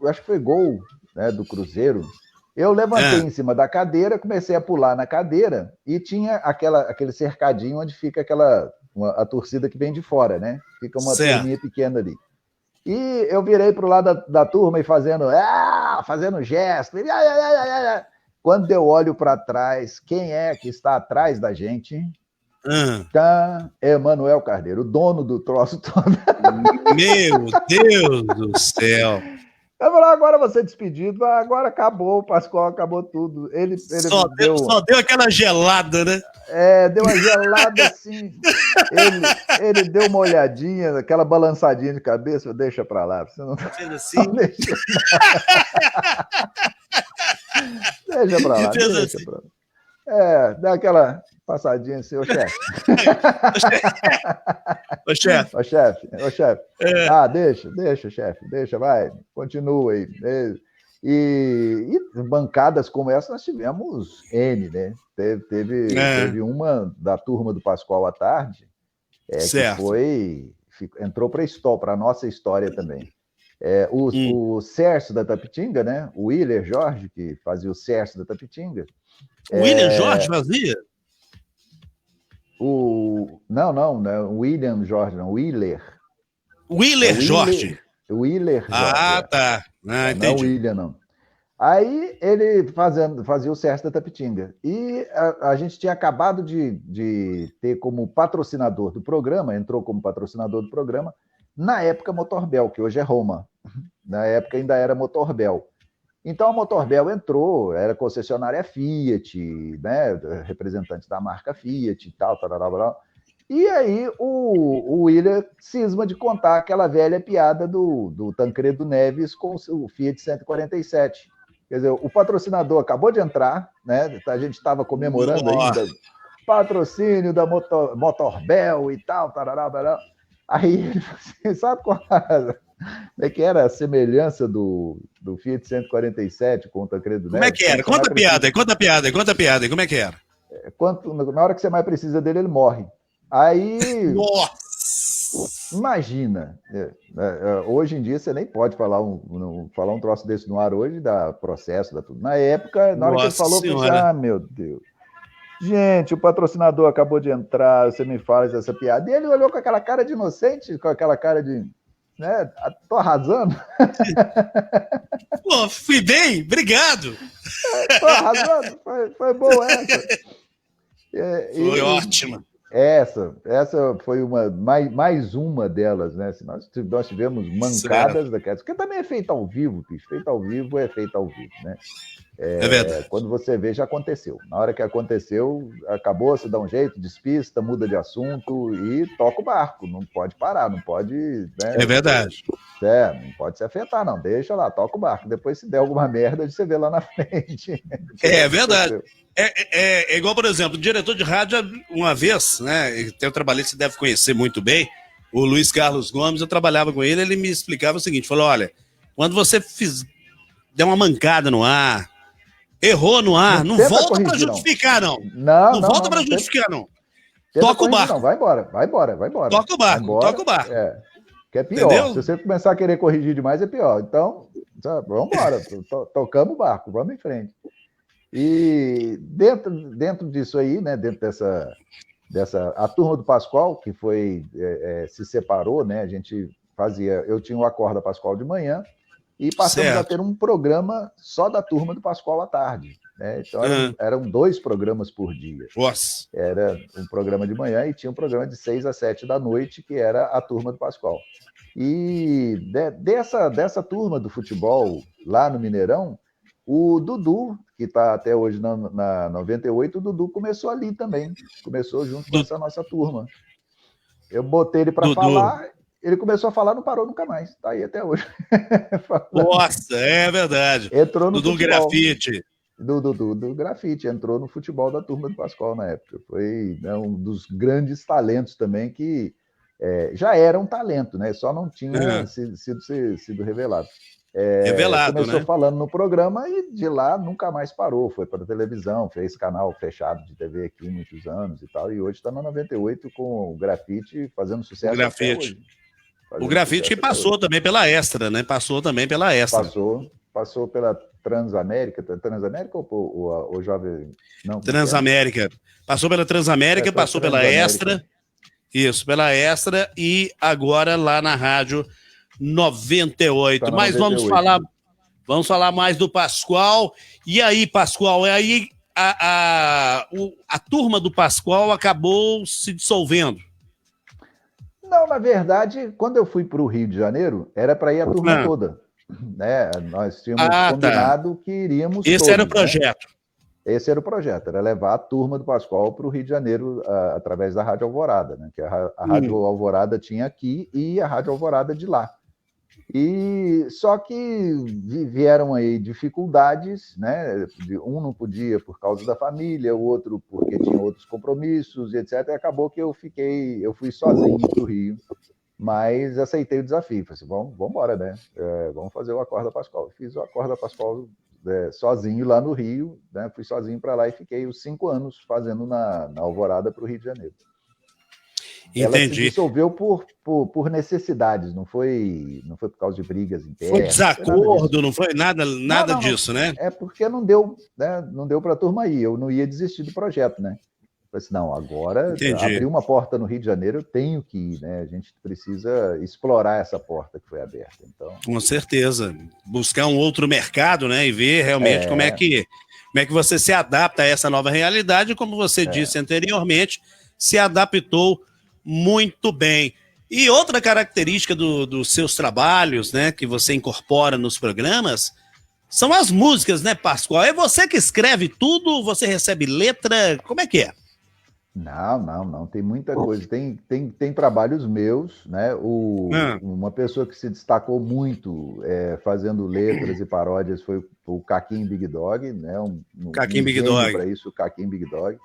acho que foi gol, né, do Cruzeiro. Eu levantei em cima da cadeira, comecei a pular na cadeira e tinha aquele cercadinho onde fica a torcida que vem de fora, né? Fica uma turminha pequena ali. E eu virei para o lado da turma e fazendo gesto. Quando eu olho para trás, quem é que está atrás da gente? Emanuel Carneiro, o dono do troço todo. Meu Deus do céu! Eu falei, agora você despedido, agora acabou, o Pascoal acabou tudo. Ele só deu aquela gelada, né? Deu uma gelada assim. Ele deu uma olhadinha, aquela balançadinha de cabeça, deixa pra lá. Você não fez assim? Não deixa pra lá. Deixa assim. Pra lá. Dá aquela passadinha assim, ô chefe. Ô chefe. Deixa, chefe, deixa, vai, continua aí. E bancadas como essa nós tivemos N, né? Teve uma da turma do Pascoal à tarde, que entrou para a nossa história também. O Sérgio da Tapitinga, né? O Willer Jorge, que fazia o Sérgio da Tapitinga. O William Jorge fazia? Não, o William Jorge, não, Willer. Willer Jorge. Willer Jorge. Tá. Entendi. Não é o William, não. Aí ele fazia o Sérgio da Tapitinga. E a gente tinha acabado de ter como patrocinador do programa, entrou como patrocinador do programa, na época Motorbel, que hoje é Roma. Na época ainda era Motorbel. Então a Motorbel entrou, era concessionária Fiat, né, representante da marca Fiat e tal, e aí o William cisma de contar aquela velha piada do Tancredo Neves com o Fiat 147. Quer dizer, o patrocinador acabou de entrar, né, a gente estava comemorando ainda patrocínio da Motorbel e tal, aí ele sabe qual é que era a semelhança do Fiat 147 com o Tancredo Neves? Como é que era? Conta a piada, como é que era? Na hora que você mais precisa dele, ele morre. Aí... Nossa! Imagina, hoje em dia você nem pode falar um troço desse no ar hoje, dá processo, dá tudo. Na época, na hora que ele falou, eu pensei, meu Deus. Gente, o patrocinador acabou de entrar, você me fala essa piada. E ele olhou com aquela cara de inocente, com aquela cara de... né? Tô arrasando. Pô, fui bem, obrigado. Tô arrasando, foi boa essa. Foi ótima. Essa foi mais uma delas, né? Nós tivemos mancadas daquelas, porque também é feito ao vivo, bicho. Feito ao vivo é feito ao vivo, né? É verdade. Quando você vê, já aconteceu. Na hora que aconteceu, acabou, se dá um jeito, despista, muda de assunto e toca o barco. Não pode parar, não pode... Né? É verdade. Não pode se afetar, não. Deixa lá, toca o barco. Depois, se der alguma merda, você vê lá na frente. É verdade. É igual, por exemplo, o diretor de rádio, uma vez, né? Eu trabalhei, você deve conhecer muito bem, o Luiz Carlos Gomes, eu trabalhava com ele me explicava o seguinte, falou, olha, quando você der uma mancada no ar, errou no ar, não volta para justificar, não. Não volta para justificar, não. Toca o barco. Não, vai embora. Toca o barco. Que é pior. Entendeu? Se você começar a querer corrigir demais, é pior. Então, vamos embora. Tocamos o barco, vamos em frente. E dentro disso aí, né, dentro a turma do Pascoal, que se separou, né, eu tinha o Acorda Pascoal de manhã, e passamos a ter um programa só da turma do Pascoal à tarde. né? Então eram 2 programas por dia. Nossa. Era um programa de manhã e tinha um programa de 6 às 7 da noite, que era a Turma do Pascoal. E dessa turma do futebol lá no Mineirão, o Dudu, que está até hoje na 98, o Dudu começou ali também. Começou junto com essa nossa turma. Eu botei ele para falar, ele começou a falar, não parou nunca mais. Está aí até hoje. Nossa, é verdade. Entrou no Dudu futebol. Grafite. Do grafite, entrou no futebol da Turma do Pascoal na época. Foi, né, um dos grandes talentos também que já era um talento, né? Só não tinha sido revelado. Revelado, Começou né? falando no programa e de lá nunca mais parou. Foi para a televisão, fez canal fechado de TV aqui muitos anos e tal. E hoje está na 98 com o grafite fazendo sucesso O até grafite. hoje. O grafite que passou também pela Extra, né? Passou também pela Extra. Passou pela Transamérica ou Jovem... Não, como Transamérica. Passou pela Transamérica, passou pela Extra. Isso, pela Extra e agora lá na Rádio 98. Tá na Mas 98. vamos falar mais do Pascoal. E aí, Pascoal, aí a turma do Pascoal acabou se dissolvendo. Não, na verdade, quando eu fui para o Rio de Janeiro, era para ir a turma toda. Né? Nós tínhamos combinado que iríamos Esse todos. Era o projeto. Né? Esse era o projeto, era levar a turma do Pascoal para o Rio de Janeiro através da Rádio Alvorada, né? Que a Rádio Alvorada tinha aqui e a Rádio Alvorada de lá. E só que vieram aí dificuldades, né? Um não podia por causa da família, o outro porque tinha outros compromissos, etc. E acabou que eu fui sozinho para o Rio, mas aceitei o desafio. Falei assim, vamos embora, né? Vamos fazer o Acorda Pascoal. Fiz o Acorda Pascoal sozinho lá no Rio, né? Fui sozinho para lá e fiquei os 5 anos fazendo na Alvorada para o Rio de Janeiro. Entendi. Ela se dissolveu por necessidades, não foi por causa de brigas internas. Foi desacordo, não foi nada disso, né? É porque não deu, né? Não deu para a turma ir. Eu não ia desistir do projeto, né? Falei assim, não, agora abrir uma porta no Rio de Janeiro, eu tenho que ir, né? A gente precisa explorar essa porta que foi aberta. Então... Com certeza. Buscar um outro mercado, né? E ver realmente como é que você se adapta a essa nova realidade. Como você disse anteriormente, se adaptou muito bem. E outra característica dos seus trabalhos, né? Que você incorpora nos programas, são as músicas, né, Pascoal? É você que escreve tudo? Você recebe letra? Como é que é? Não. Tem muita coisa. Tem trabalhos meus, né? Uma pessoa que se destacou muito fazendo letras e paródias foi o Caquim Big Dog, né? Um gênio para isso, o Caquim Big Dog.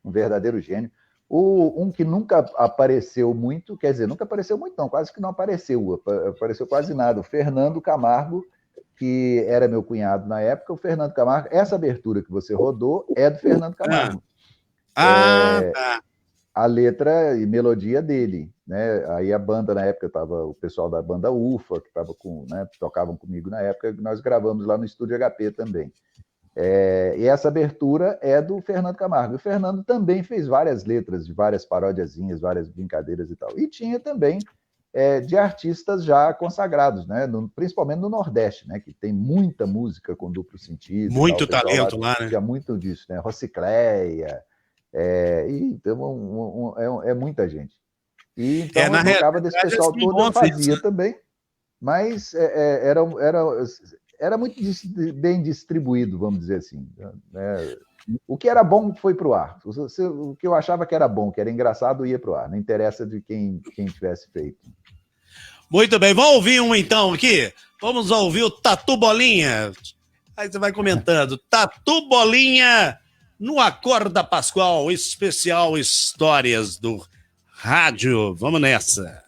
Um verdadeiro gênio. Um que nunca apareceu muito, quer dizer, nunca apareceu muito não, quase que não apareceu quase nada, o Fernando Camargo, que era meu cunhado na época. O Fernando Camargo, essa abertura que você rodou é do Fernando Camargo. A letra e melodia dele, né? Aí a banda na época tava o pessoal da banda UFA que tava tocavam comigo na época, nós gravamos lá no Estúdio HP também. E essa abertura é do Fernando Camargo. O Fernando também fez várias letras de várias parodiazinhas, várias brincadeiras e tal. E tinha também de artistas já consagrados, né? Principalmente no Nordeste, né? Que tem muita música com duplo sentido. Muito talento lá, né? Tinha muito disso, né? Rocicléia. Então, é muita gente. E então eu tocava desse pessoal todo, eu fazia também, mas era muito bem distribuído, vamos dizer assim. Né? O que era bom foi para o ar. O que eu achava que era bom, que era engraçado, ia para o ar. Não interessa de quem tivesse feito. Muito bem, vamos ouvir um então aqui? Vamos ouvir o Tatu Bolinha. Aí você vai comentando. Tatu Bolinha no Acorda Pascoal, especial Histórias do Rádio. Vamos nessa.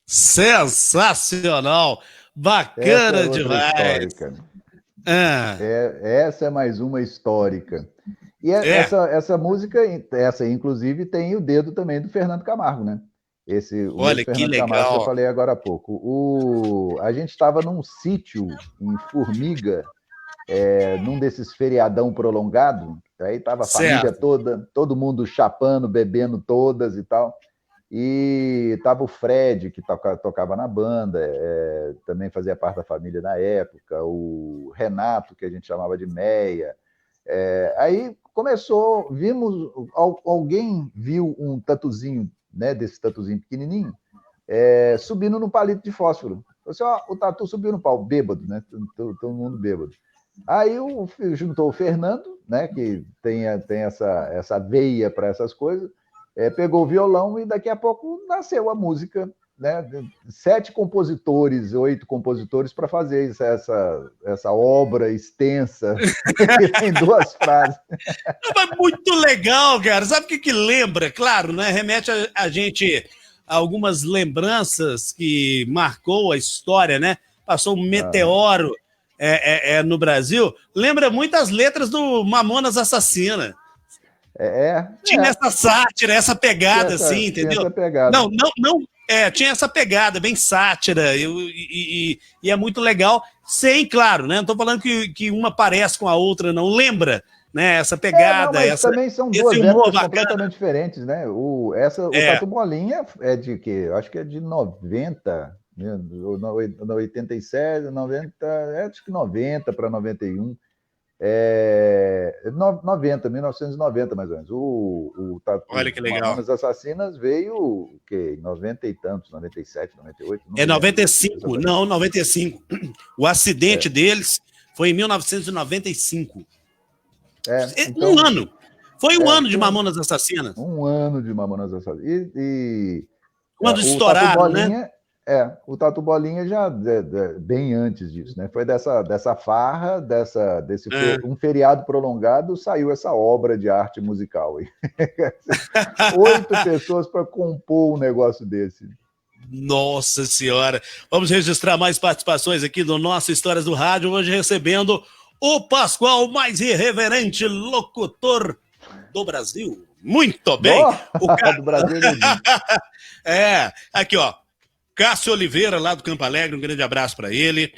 Sensacional! Bacana demais! Histórica. Essa é mais uma histórica. E essa música, essa inclusive, tem o dedo também do Fernando Camargo, né? Olha que legal. Camargo que eu falei agora há pouco. A gente estava num sítio em Formiga, num desses feriadão prolongado, aí estava a família toda, todo mundo chapando, bebendo todas e tal. E estava o Fred, que tocava na banda, também fazia parte da família na época, o Renato, que a gente chamava de Meia. Aí começou, alguém viu um tatuzinho, né, desse tatuzinho pequenininho, subindo no palito de fósforo. Assim, o tatu subiu no pau, bêbado, né? Todo mundo bêbado. Aí juntou o Fernando, né, que tem essa veia para essas coisas, pegou o violão e daqui a pouco nasceu a música, né? 7 compositores, 8 compositores para fazer essa obra extensa em 2 frases. Mas muito legal, cara. Sabe o que lembra? Claro, né? Remete a gente a algumas lembranças que marcou a história, né? Passou um meteoro no Brasil. Lembra muito as letras do Mamonas Assassina. Tinha essa sátira, essa pegada, assim, entendeu? Tinha essa pegada. Não, tinha essa pegada, bem sátira, e é muito legal, sem, claro, né? Não estou falando que uma parece com a outra, não lembra, né? Essa pegada. Mas também são 2 épocas completamente diferentes, né? O Tatu Bolinha é de quê? Eu acho que é de 90, né? 87, 90, acho que 90 para 91. 1990, mais ou menos. O Tatu, olha que legal. Mamonas Assassinas veio o quê? 90 e tantos, 97, 98? 95, não, 95. O acidente deles foi em 1995. Então, um ano. Foi um ano de Mamonas Assassinas. Um ano de Mamonas Assassinas. Quando estouraram, né? O Tatu Bolinha já bem antes disso, né? Foi dessa farra, um feriado prolongado, saiu essa obra de arte musical. 8 pessoas para compor um negócio desse. Nossa Senhora! Vamos registrar mais participações aqui do nosso Histórias do Rádio, hoje recebendo o Pascoal, mais irreverente locutor do Brasil. Muito bem! Do Brasil. Aqui, ó. Cássio Oliveira, lá do Campo Alegre, um grande abraço para ele.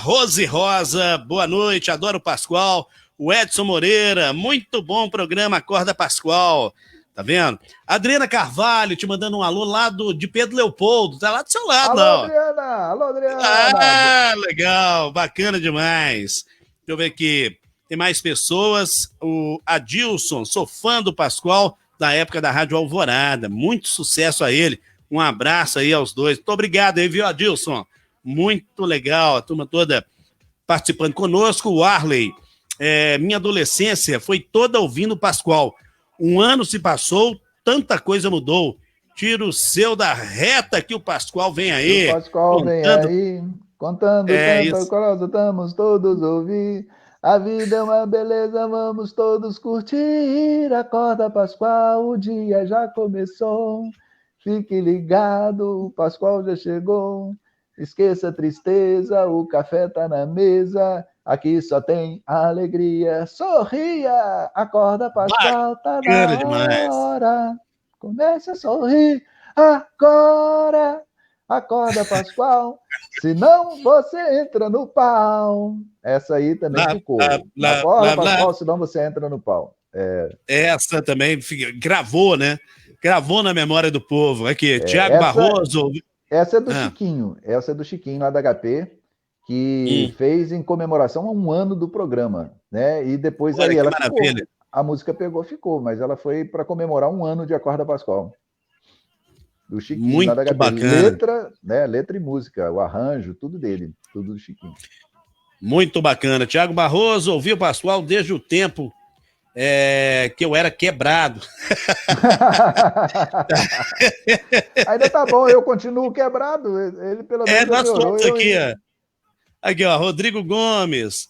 Rose Rosa, boa noite, adoro o Pascoal. O Edson Moreira, muito bom programa, Acorda Pascoal. Tá vendo? Adriana Carvalho, te mandando um alô lá de Pedro Leopoldo, tá lá do seu lado. Alô, Adriana! Legal, bacana demais. Deixa eu ver aqui, tem mais pessoas. O Adilson, sou fã do Pascoal, da época da Rádio Alvorada, muito sucesso a ele. Um abraço aí aos dois. Muito obrigado aí, viu, Adilson? Muito legal, a turma toda participando conosco. O Arley, minha adolescência foi toda ouvindo o Pascoal. Um ano se passou, tanta coisa mudou. Tiro seu da reta que o Pascoal vem aí. O Pascoal vem aí, contando tanta coisa, estamos todos ouvir. A vida é uma beleza, vamos todos curtir. Acorda, Pascoal, o dia já começou. Fique ligado, o Pascoal já chegou. Esqueça a tristeza, o café tá na mesa. Aqui só tem alegria. Sorria, acorda, Pascoal, tá na hora. Comece a sorrir agora. Acorda, Pascoal, senão você entra no pau. Essa aí também ficou. Acorda, Pascoal, senão você entra no pau. Essa também gravou, né? Gravou na memória do povo. Aqui, Tiago Barroso. Essa é do Chiquinho. Essa é do Chiquinho, lá da HP, que fez em comemoração a um ano do programa, né? E depois olha, aí ela maravilha. ficou. A música ficou, mas ela foi para comemorar um ano de Acorda, Pascoal. Do Chiquinho, muito lá da HP. Bacana. Letra e música, o arranjo, tudo dele, tudo do Chiquinho. Muito bacana. Tiago Barroso, ouvi o Pascoal desde o tempo que eu era quebrado. Ainda tá bom, eu continuo quebrado. Ele pelo menos nós somos aqui, Aqui, ó, Rodrigo Gomes.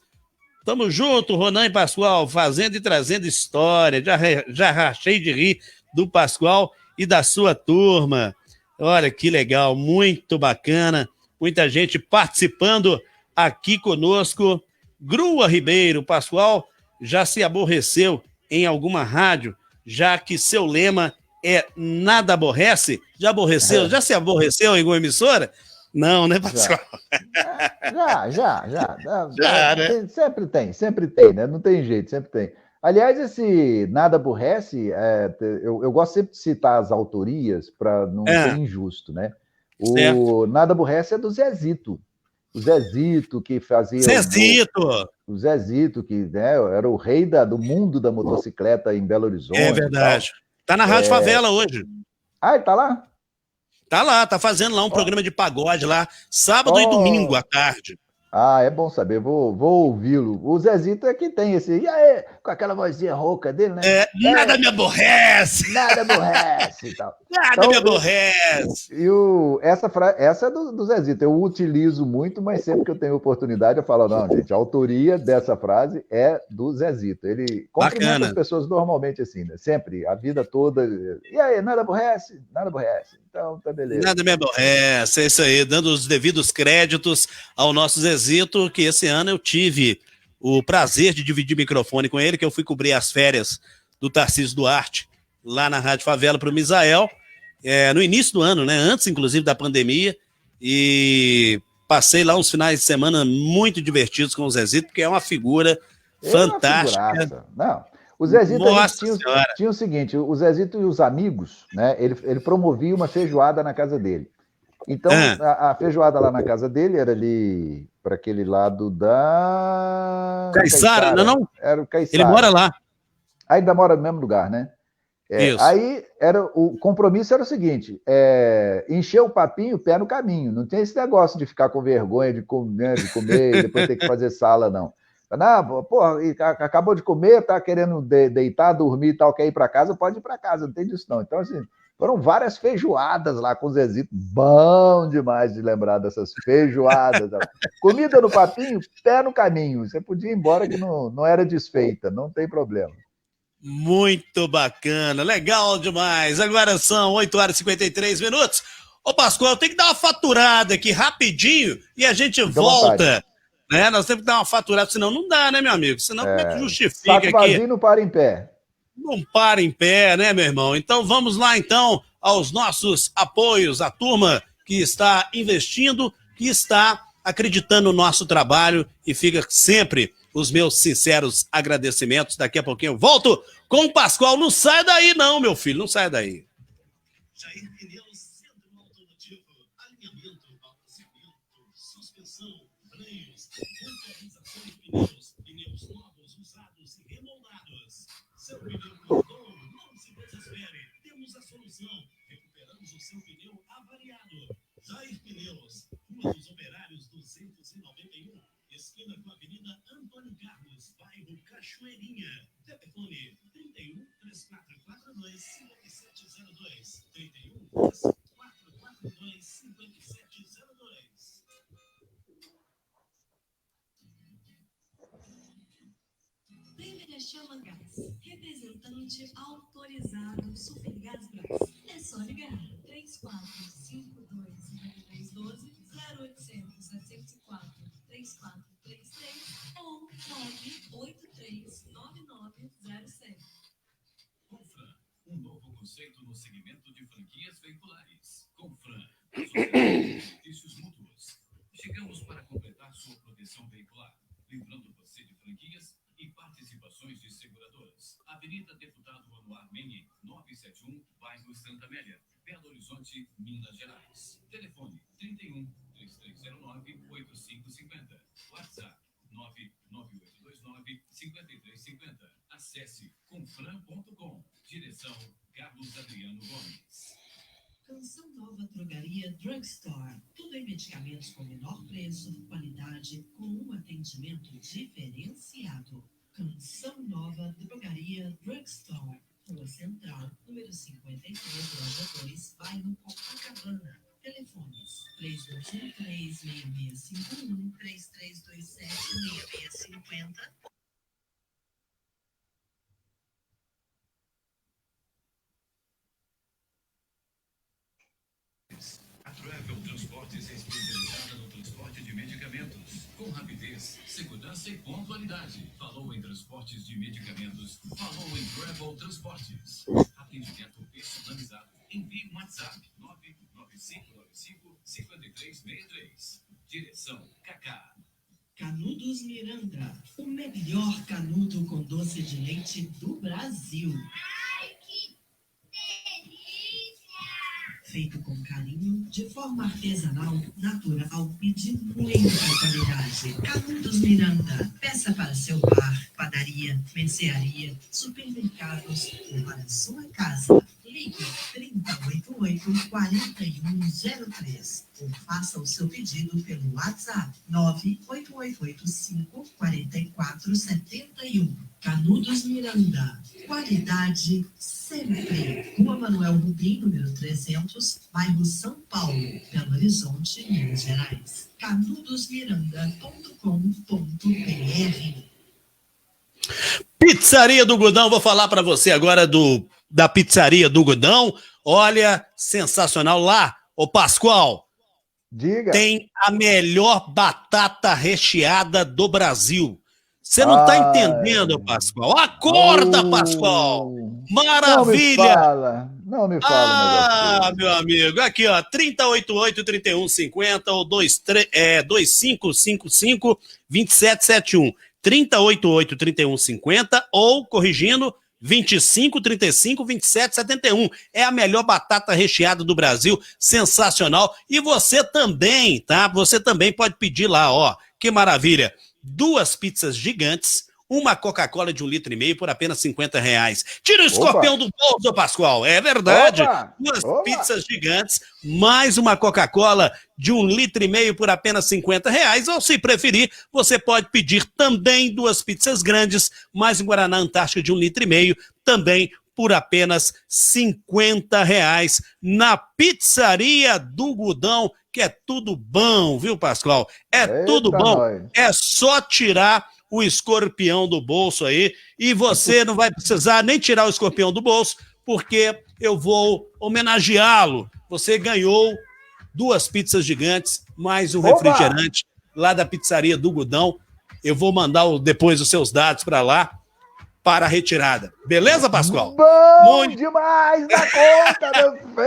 Tamo junto, Ronan e Pascoal, fazendo e trazendo história. Já rachei de rir do Pascoal e da sua turma. Olha que legal, muito bacana. Muita gente participando aqui conosco. Grua Ribeiro, Pascoal já se aborreceu em alguma rádio, já que seu lema é nada aborrece? Já aborreceu? Já se aborreceu em alguma emissora? Não, né, Pascoal? Já. Né? Sempre tem, né? Não tem jeito, sempre tem. Aliás, esse Nada Aborrece, eu gosto sempre de citar as autorias para não ser É, injusto, né? certo. O Nada Aborrece é do Zezito. O Zezito que fazia Zezito! o Zezito, que né, era o rei do mundo da motocicleta em Belo É Horizonte e tal. verdade. Tá na Rádio Favela hoje. Ah, ele tá lá? Tá lá, tá fazendo lá um Ó, programa de pagode lá, sábado e domingo ó, à tarde. Ah, é bom saber, vou ouvi-lo. O Zezito é que tem esse, e aí, com aquela vozinha rouca dele, né? É, nada me aborrece! Nada aborrece e tal. Nada me Então, aborrece! essa é do Zezito, eu utilizo muito, mas sempre que eu tenho oportunidade eu falo, não, gente, a autoria dessa frase é do Zezito. Ele cumprimenta as Bacana. pessoas normalmente assim, né? Sempre, a vida toda. E aí, nada aborrece? Nada aborrece. Então, tá beleza. Nada me aborrece, é isso aí, dando os devidos créditos ao nosso Zezito, que esse ano eu tive o prazer de dividir microfone com ele, que eu fui cobrir as férias do Tarcísio Duarte, lá na Rádio Favela para o Misael, no início do ano, né, antes inclusive da pandemia, e passei lá uns finais de semana muito divertidos com o Zezito, porque é uma figura É uma fantástica. figuraça. Não. O Zezito, Nossa Senhora! tinha o seguinte: o Zezito e os amigos, né? Ele promovia uma feijoada na casa dele. Então, Ah, a feijoada lá na casa dele era ali para aquele lado da Caiçara, não, Caiçara. não, Era o ele mora Caiçara. lá, Ainda mora no mesmo lugar, né? isso. Aí o compromisso era o seguinte: encher o papinho, pé no caminho. Não tem esse negócio de ficar com vergonha de comer e depois ter que fazer sala, não. Não, pô, acabou de comer, tá querendo deitar, dormir e tal, quer ir para casa, pode ir para casa, não tem disso não. Então, assim, foram várias feijoadas lá com o Zezito. Bom demais de lembrar dessas feijoadas. Comida no papinho, pé no caminho. Você podia ir embora que não era desfeita, não tem problema. Muito bacana, legal demais. Agora são 8 horas e 53 minutos. Ô, Pascoal, eu tenho que dar uma faturada aqui rapidinho e a gente Fica à vontade. volta. Né? Nós temos que dar uma faturada, senão não dá, né, meu amigo? Senão como é que justifica Saco aqui? vazio não para em pé. Não para em pé, né, meu irmão? Então vamos lá, então, aos nossos apoios, a turma que está investindo, que está acreditando no nosso trabalho e fica sempre os meus sinceros agradecimentos. Daqui a pouquinho eu volto com o Pascoal. Não sai daí, não, meu filho, não sai daí. Jair Pneus, Centro Automotivo, alinhamento, balanceamento, suspensão, freios, motorização de pneus novos, usados e remoldados. Seu pneu grudou, não se desespere, temos a solução. Recuperamos o seu pneu avariado. Jair Pneus, Rua dos Operários 291, esquina com a Avenida Antônio Carlos, bairro Cachoeirinha. Telefone 31 3442 5702. 31 3442 5702. Primeira Chama Gás, representante autorizado Supergás Brás. É só ligar 3452-9312, 0800 704 3433 ou 9839907. Confran, um novo conceito no segmento de franquias veiculares. Confran, benefícios mútuos. Chegamos para completar sua proteção veicular, livrando você de franquias e participações de seguradoras. Avenida Deputado Anuar Meni, 971, bairro Santa Amélia, Belo Horizonte, Minas Gerais. Telefone 31 3309 8550. WhatsApp 99829 5350. Acesse confran.com. Direção Carlos Adriano Gomes. Canção Nova Drogaria Drugstore. Tudo em medicamentos com menor preço, qualidade, com um atendimento diferenciado. Canção Nova Drogaria Drugstore. Rua Central, número 53, loja 2, bairro Copacabana. Telefones 32 A Travel Transportes é especializada no transporte de medicamentos, com rapidez, segurança e pontualidade. Falou em transportes de medicamentos, falou em Travel Transportes. Atendimento personalizado. Envie um WhatsApp 99595-5363. Direção Cacá. Canudos Miranda, o melhor canudo com doce de leite do Brasil. Ai, que delícia! Feito com carinho, de forma artesanal, natural e de muita qualidade. Canudos Miranda, peça para seu bar, padaria, mercearia, supermercados ou para sua casa. Ligue 3088-4103 ou faça o seu pedido pelo WhatsApp 98885-4471. Canudos Miranda, qualidade sempre. Rua Manuel Rubim, número 300, bairro São Paulo, Belo Horizonte, Minas Gerais. canudosmiranda.com.br. Pizzaria do Gudão, vou falar para você agora da Pizzaria do Gudão. Olha, sensacional lá, ô Pascoal. Diga. Tem a melhor batata recheada do Brasil. Você não tá entendendo, Pascoal. Acorda, Pascoal. Maravilha. Não me fala. Meu amigo. Aqui, ó, 3088-3150 ou 2555-2771. 3088-3150 ou, corrigindo, 2535-2771. É a melhor batata recheada do Brasil, sensacional. E você também, tá? Você também pode pedir lá, ó. Que maravilha. 2 pizzas gigantes, uma Coca-Cola de 1,5 litro por apenas R$50. Tira o escorpião do bolso, Pascoal. É verdade. 2 pizzas gigantes, mais uma Coca-Cola de 1,5 litro por apenas R$50. Ou, se preferir, você pode pedir também 2 pizzas grandes, mais um Guaraná Antártica de 1,5 litro, também por apenas R$50 na Pizzaria do Gudão, que é tudo bom, viu, Pascoal? Tudo bom. É só tirar o escorpião do bolso aí, e você não vai precisar nem tirar o escorpião do bolso, porque eu vou homenageá-lo. Você ganhou 2 pizzas gigantes, mais um refrigerante lá da Pizzaria do Gudão. Eu vou mandar depois os seus dados para lá, para a retirada. Beleza, Pascoal? Bom demais na conta, meu filho!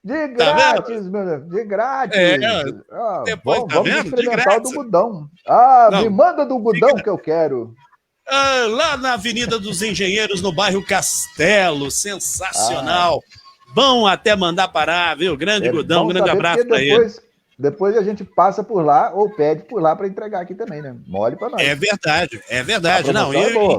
De grátis, meu Deus, de grátis. Depois, vamos experimentar o do Gudão. Me manda do Gudão que eu quero. Lá na Avenida dos Engenheiros, no bairro Castelo. Sensacional. Bom até mandar parar, viu? Grande Gudão, grande abraço para ele. Depois a gente passa por lá ou pede por lá para entregar aqui também, né? Mole para nós. É verdade. A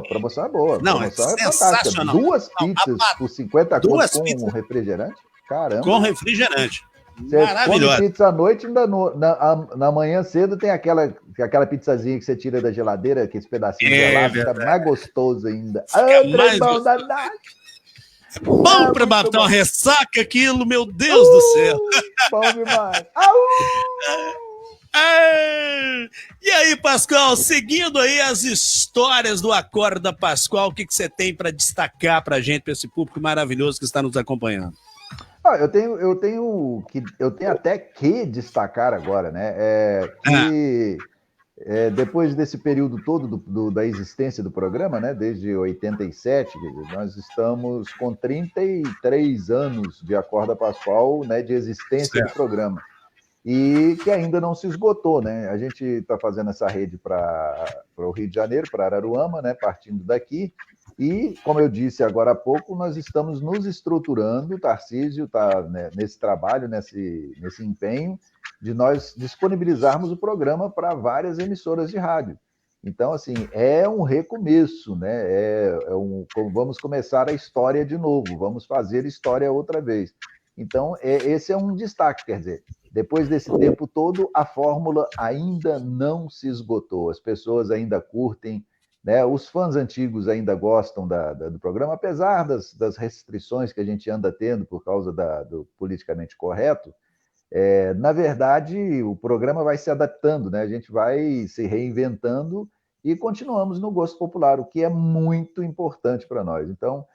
promoção é boa. Não, promoção é sensacional. 2 pizzas por 50 conto com refrigerante? Caramba. Com refrigerante. Você come pizza à noite, ainda na manhã cedo tem aquela pizzazinha que você tira da geladeira, aqueles pedacinhos gelados, fica mais gostoso ainda. Mais gostoso. É bom para matar uma ressaca aquilo, meu Deus do céu. Bom demais. E aí, Pascoal, seguindo aí as histórias do Acorda Pascoal, o que você tem para destacar para a gente, para esse público maravilhoso que está nos acompanhando? Eu tenho até que destacar agora, né? Depois desse período todo da existência do programa, né? Desde 87, nós estamos com 33 anos de Acorda Pascoal, né? De existência do programa. E que ainda não se esgotou, né? A gente está fazendo essa rede para o Rio de Janeiro, para Araruama, né? Partindo daqui. E, como eu disse agora há pouco, nós estamos nos estruturando, o Tarcísio está, né, nesse trabalho, nesse empenho, de nós disponibilizarmos o programa para várias emissoras de rádio. Então, assim, é um recomeço, né? Vamos começar a história de novo, vamos fazer história outra vez. Então, esse é um destaque, quer dizer, depois desse tempo todo, a fórmula ainda não se esgotou, as pessoas ainda curtem, né? Os fãs antigos ainda gostam do programa, apesar das restrições que a gente anda tendo por causa do politicamente correto. Na verdade, o programa vai se adaptando, né? A gente vai se reinventando e continuamos no gosto popular, o que é muito importante para nós. Então,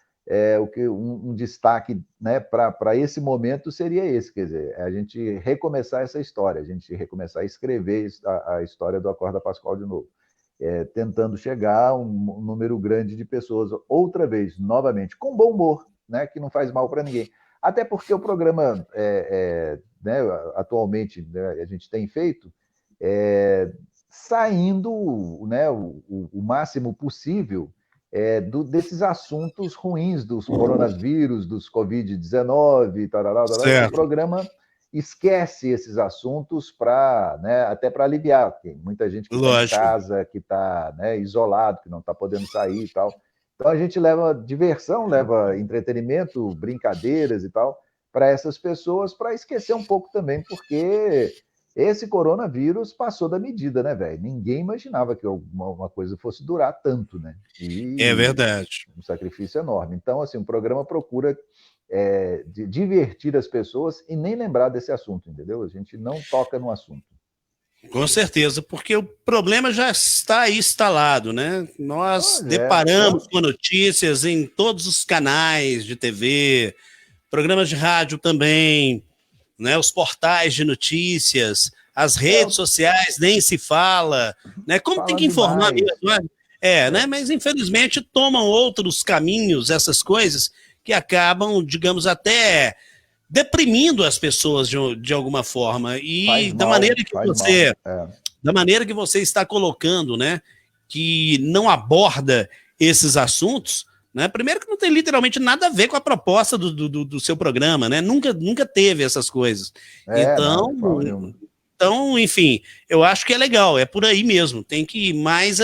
um destaque, né, para esse momento seria esse, quer dizer, a gente recomeçar essa história, a gente recomeçar a escrever a história do Acorda Pascoal de novo, tentando chegar a um número grande de pessoas, outra vez, novamente, com bom humor, né, que não faz mal para ninguém. Até porque o programa, né, atualmente, né, a gente tem feito, saindo, né, o máximo possível desses assuntos ruins dos coronavírus, dos Covid-19, o programa esquece esses assuntos né, até para aliviar. Tem muita gente que está em casa, que está, né, isolado, que não está podendo sair e tal. Então a gente leva diversão, leva entretenimento, brincadeiras e tal para essas pessoas, para esquecer um pouco também, porque esse coronavírus passou da medida, né, velho? Ninguém imaginava que uma coisa fosse durar tanto, né? É verdade. Um sacrifício enorme. Então, assim, o programa procura divertir as pessoas e nem lembrar desse assunto, entendeu? A gente não toca no assunto. Com certeza, porque o problema já está aí instalado, né? Nós deparamos com notícias em todos os canais de TV, programas de rádio também, né? Os portais de notícias, as redes sociais nem se fala, né? Como tem que informar mesmo, né? Mas infelizmente tomam outros caminhos essas coisas que acabam, digamos, até deprimindo as pessoas de alguma forma. E da maneira que você está colocando, né, que não aborda esses assuntos, né? Primeiro que não tem literalmente nada a ver com a proposta do seu programa, né? Nunca teve essas coisas. Então, enfim, eu acho que é legal, é por aí mesmo. Tem que mais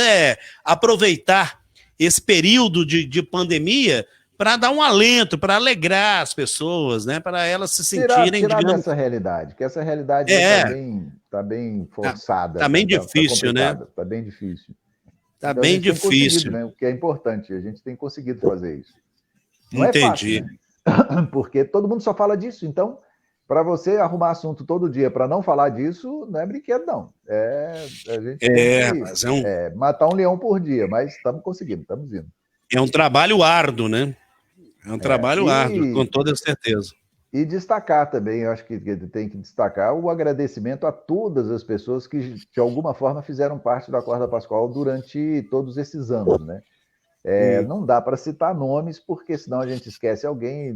aproveitar esse período de pandemia para dar um alento, para alegrar as pessoas, né? Para elas se sentirem... Tirar dessa realidade, que essa realidade está bem forçada. Está bem difícil, né? Está bem difícil. Está bem difícil. Né? O que é importante, a gente tem conseguido fazer isso. Não Entendi. É fácil, né? Porque todo mundo só fala disso, então... Para você arrumar assunto todo dia para não falar disso, não é brinquedo, não. A gente tem que matar um leão por dia, mas estamos conseguindo, estamos indo. É um trabalho árduo, né? É um trabalho árduo, com toda certeza. E destacar também, eu acho que tem que destacar o agradecimento a todas as pessoas que, de alguma forma, fizeram parte da Acorda Pascoal durante todos esses anos, né? Não dá para citar nomes, porque senão a gente esquece alguém,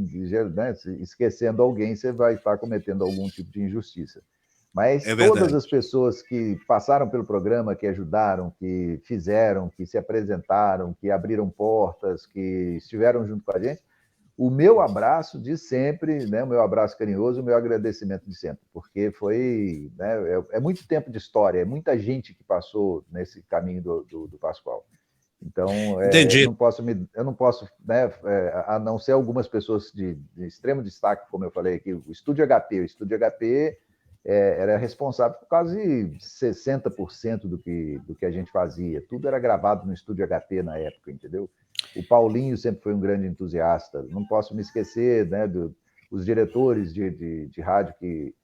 né? Esquecendo alguém, você vai estar cometendo algum tipo de injustiça. Mas todas as pessoas que passaram pelo programa, que ajudaram, que fizeram, que se apresentaram, que abriram portas, que estiveram junto com a gente, o meu abraço de sempre, né? O meu abraço carinhoso, o meu agradecimento de sempre, porque foi, né? É muito tempo de história, é muita gente que passou nesse caminho do Pascoal. Então, eu não posso, né, a não ser algumas pessoas de extremo destaque, como eu falei aqui, o Estúdio HP era responsável por quase 60% do que a gente fazia. Tudo era gravado no Estúdio HP na época, entendeu? O Paulinho sempre foi um grande entusiasta. Não posso me esquecer, né, dos diretores de rádio que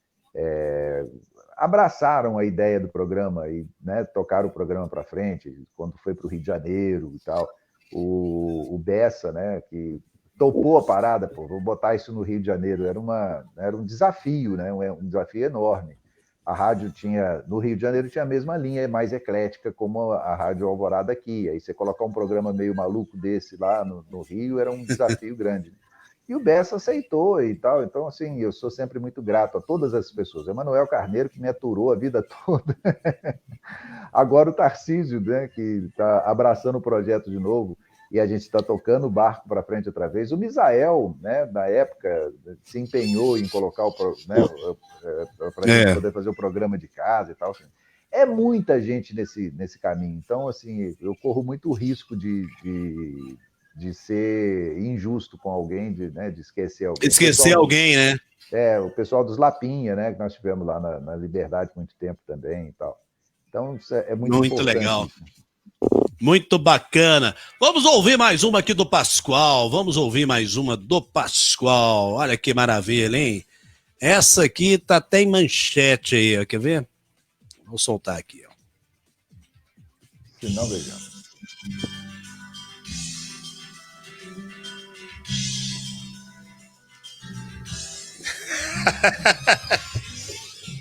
abraçaram a ideia do programa e, né, tocaram o programa para frente, quando foi para o Rio de Janeiro e tal. O Bessa, né, que topou a parada, vou botar isso no Rio de Janeiro, era um desafio, né, um desafio enorme. A rádio no Rio de Janeiro tinha a mesma linha, mais eclética, como a Rádio Alvorada aqui. Aí você colocar um programa meio maluco desse lá no Rio era um desafio grande. E o Bessa aceitou e tal. Então, assim, eu sou sempre muito grato a todas essas pessoas. Emanuel Carneiro, que me aturou a vida toda. Agora o Tarcísio, né, que está abraçando o projeto de novo, e a gente está tocando o barco para frente outra vez. O Misael, né, na época, se empenhou em colocar para a gente poder fazer o programa de casa e tal. Assim. É muita gente nesse caminho. Então, assim, eu corro muito risco de ser injusto com alguém, de esquecer alguém. Esquecer alguém, né? O pessoal dos Lapinha, né? Que nós tivemos lá na Liberdade muito tempo também e tal. Então, isso é muito importante. Legal. Muito bacana. Vamos ouvir mais uma aqui do Pascoal. Vamos ouvir mais uma do Pascoal. Olha que maravilha, hein? Essa aqui tá até em manchete aí, ó. Quer ver? Vou soltar aqui, ó. Se não, vejamos.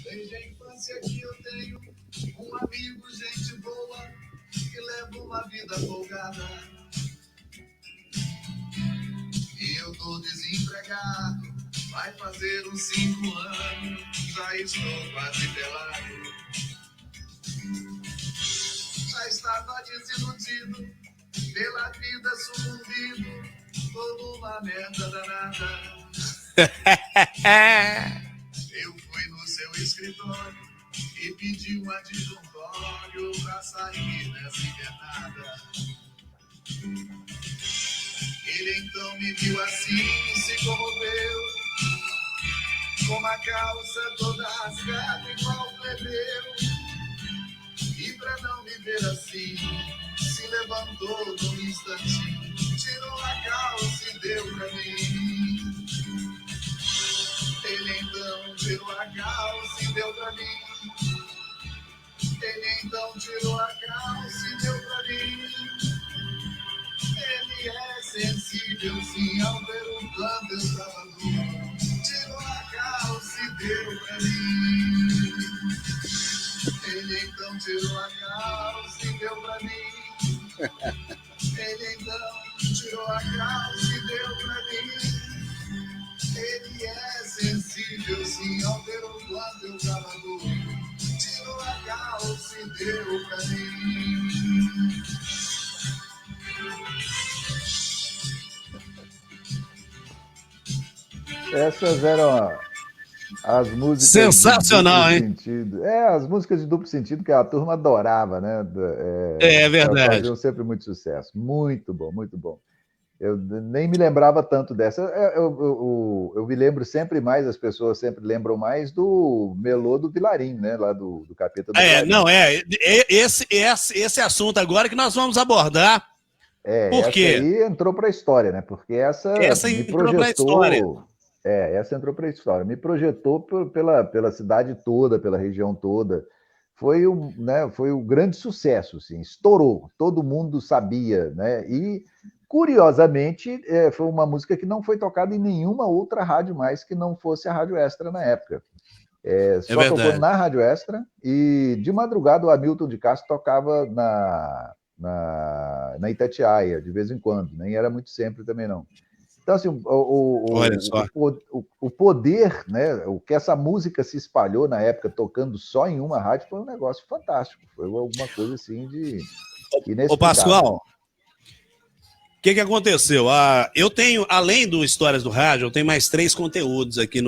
Desde a infância que eu tenho um amigo, gente boa, que leva uma vida folgada. E eu tô desempregado, vai fazer uns 5 anos, já estou quase pelado. Já estava desiludido, pela vida sucumbido, tô numa merda danada. Eu fui no seu escritório e pedi um adjuntório pra sair dessa invernada. Ele então me viu assim, se comoveu, com uma calça toda rasgada igual plebeu. E pra não me ver assim, se levantou num instantinho, tirou a calça e deu pra mim. Ele então tirou a calça e deu pra mim. Ele então tirou a calça e deu pra mim. Ele é sensível, sim, ao ver o quanto eu estava duro. Tirou a calça e deu pra mim. Ele então tirou a calça e deu pra mim. Ele então tirou a calça e deu pra mim. Ele é sensível, sim, ao ver o quanto eu tava duro. Tirou a calça e deu pra mim. Essas eram as músicas sensacional, de hein? duplo sentido. As músicas de duplo sentido que a turma adorava, né? É verdade. Faziam sempre muito sucesso. Muito bom, muito bom. Eu nem me lembrava tanto dessa. Eu me lembro sempre mais, as pessoas sempre lembram mais do Melô do Vilarim, né? Lá do Capeta do Vilarim. Não, esse assunto agora que nós vamos abordar. Por quê? Essa aí entrou para a história, né? Porque essa me entrou projetou. pra história. Essa entrou para a história. Me projetou pela cidade toda, pela região toda. Foi o grande sucesso, assim, estourou. Todo mundo sabia, né? E curiosamente, foi uma música que não foi tocada em nenhuma outra rádio mais que não fosse a Rádio Extra na época. Só tocou na Rádio Extra e de madrugada o Hamilton de Castro tocava na Itatiaia, de vez em quando, nem era muito sempre também não. Então, assim, o poder, né, o que essa música se espalhou na época, tocando só em uma rádio, foi um negócio fantástico. Foi alguma coisa assim de inexplicável. Ô, Pascoal, o que aconteceu? Eu tenho, além do Histórias do Rádio, eu tenho mais 3 conteúdos aqui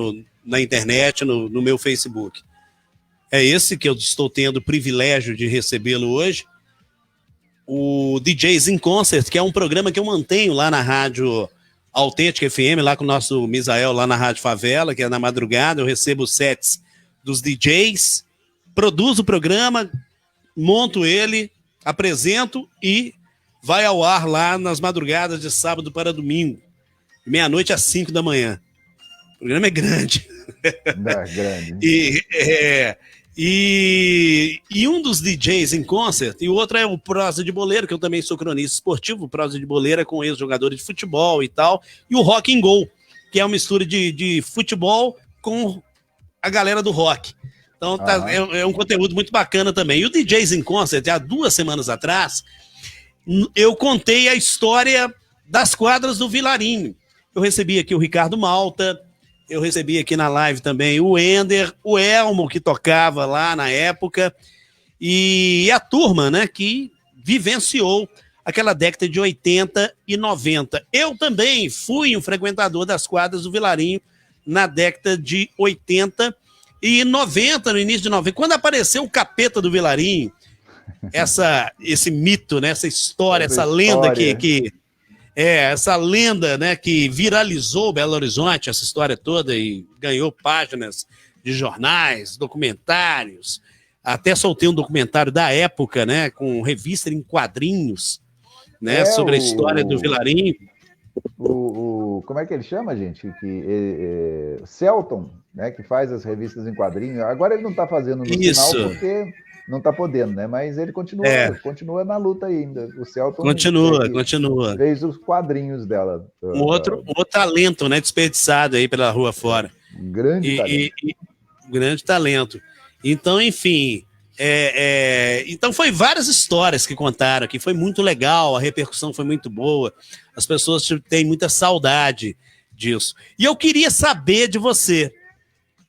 na internet, no meu Facebook. É esse que eu estou tendo o privilégio de recebê-lo hoje. O DJs in Concert, que é um programa que eu mantenho lá na Rádio Autêntica FM, lá com o nosso Misael, lá na Rádio Favela, que é na madrugada. Eu recebo os sets dos DJs, produzo o programa, monto ele, apresento e vai ao ar lá nas madrugadas de sábado para domingo, meia-noite às 5 da manhã. O programa é grande. Grande. E um dos DJs em concert, e o outro é o Prosa de Boleiro, que eu também sou cronista esportivo. O Prosa de Boleiro é com ex-jogadores de futebol e tal. E o Rock and Go, que é uma mistura de futebol com a galera do rock. Então é um conteúdo muito bacana também. E o DJs in Concert, há 2 semanas atrás, eu contei a história das quadras do Vilarinho. Eu recebi aqui o Ricardo Malta, eu recebi aqui na live também o Ender, o Elmo, que tocava lá na época, e a turma, né, que vivenciou aquela década de 80 e 90. Eu também fui um frequentador das quadras do Vilarinho na década de 80 e 90, no início de 90. Quando apareceu o Capeta do Vilarinho, esse mito, né, essa história, essa lenda essa lenda, né, que viralizou Belo Horizonte, essa história toda, e ganhou páginas de jornais, documentários, até soltei um documentário da época, né, com revista em quadrinhos, né, sobre a história do Vilarinho. Como é que ele chama, gente? Celton, né, que faz as revistas em quadrinhos. Agora ele não está fazendo no Isso. sinal porque não está podendo, né? Mas ele continua na luta ainda. O Celton Continua. fez os quadrinhos dela. Um outro talento, né, desperdiçado aí pela rua fora. Grande talento. Grande talento. Então, enfim, então foi várias histórias que contaram aqui, foi muito legal, a repercussão foi muito boa, as pessoas têm muita saudade disso. E eu queria saber de você,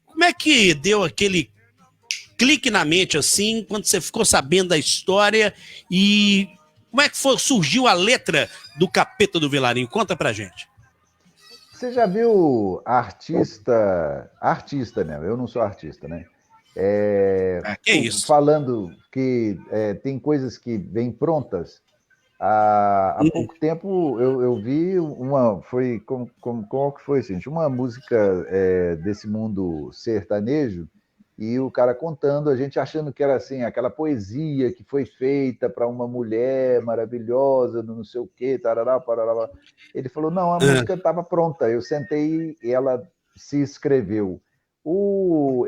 como é que deu aquele clique na mente assim, quando você ficou sabendo da história e como é que surgiu a letra do Capeta do Vilarinho? Conta pra gente. Você já viu artista, né? Eu não sou artista, né? Que isso? Falando que tem coisas que vêm prontas. Há pouco tempo eu vi foi como que foi, gente? Uma música desse mundo sertanejo e o cara contando, a gente achando que era assim, aquela poesia que foi feita para uma mulher maravilhosa, não sei o quê, tarará, parará. Ele falou, não, a música estava pronta, eu sentei e ela se escreveu.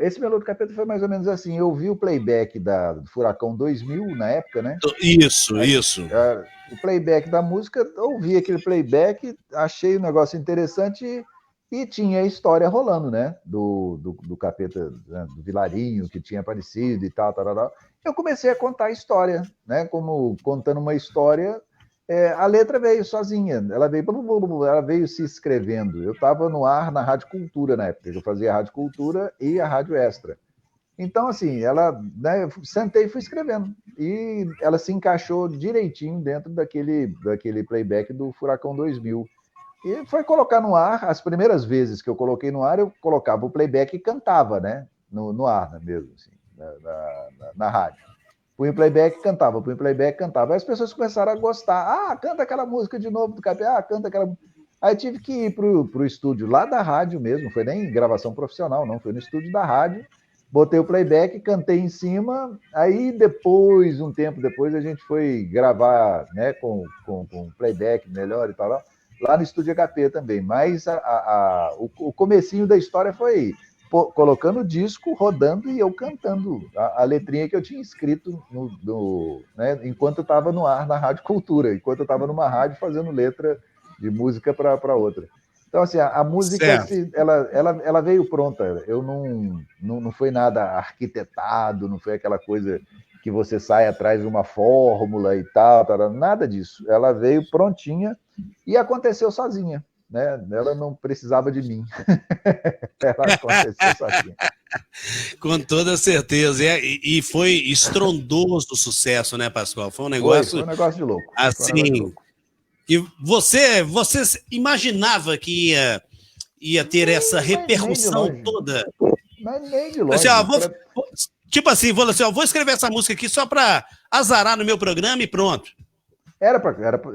Esse Melô do Capeta foi mais ou menos assim, eu vi o playback do Furacão 2000 na época, né? Isso. O playback da música, ouvi aquele playback, achei o negócio interessante e tinha a história rolando, né? Do Capeta, né? Do Vilarinho, que tinha aparecido e tal, tal. Eu comecei a contar a história, né? Como contando uma história, a letra veio sozinha, ela veio se escrevendo. Eu estava no ar na Rádio Cultura na época, eu fazia a Rádio Cultura e a Rádio Extra. Então, assim, né, eu sentei e fui escrevendo. E ela se encaixou direitinho dentro daquele playback do Furacão 2000. E foi colocar no ar, as primeiras vezes que eu coloquei no ar, eu colocava o playback e cantava, né? No ar mesmo, assim, na rádio. Punha o playback, cantava, punha o playback, cantava. Aí as pessoas começaram a gostar. Canta aquela música de novo do Capeta, canta aquela... Aí tive que ir pro estúdio lá da rádio mesmo, não foi nem gravação profissional, não, foi no estúdio da rádio. Botei o playback, cantei em cima, aí depois, um tempo depois, a gente foi gravar, né, com playback melhor e tal, lá no Estúdio HP também. Mas o comecinho da história foi colocando o disco, rodando e eu cantando a letrinha que eu tinha escrito né, enquanto eu estava no ar na Rádio Cultura, enquanto eu estava numa rádio fazendo letra de música para outra. Então, assim, a música, ela veio pronta. Eu não foi nada arquitetado, não foi aquela coisa que você sai atrás de uma fórmula e tal, nada disso. Ela veio prontinha e aconteceu sozinha, né? Ela não precisava de mim. Ela aconteceu sozinha. Com toda certeza. E foi estrondoso o sucesso, né, Pascoal? Foi um negócio... Foi um negócio de louco. Assim... E você imaginava que ia ter essa repercussão toda? Mas nem de longe. Tipo assim, vou escrever essa música aqui só para azarar no meu programa e pronto.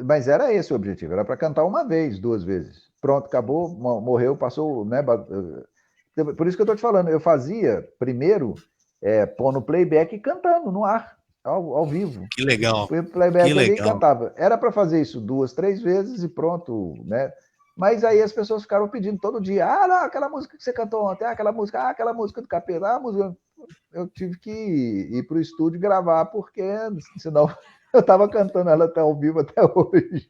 Mas era esse o objetivo, era para cantar uma vez, 2 vezes. Pronto, acabou, morreu, passou, né? Por isso que eu estou te falando, eu fazia primeiro pôr no playback e cantando no ar. Ao vivo. Que legal. Foi playback e cantava. Era para fazer isso 2, 3 vezes e pronto, né? Mas aí as pessoas ficaram pedindo todo dia. Não, aquela música que você cantou ontem, aquela música do Capeta, música. Eu tive que ir para o estúdio gravar, porque senão eu estava cantando ela até ao vivo até hoje.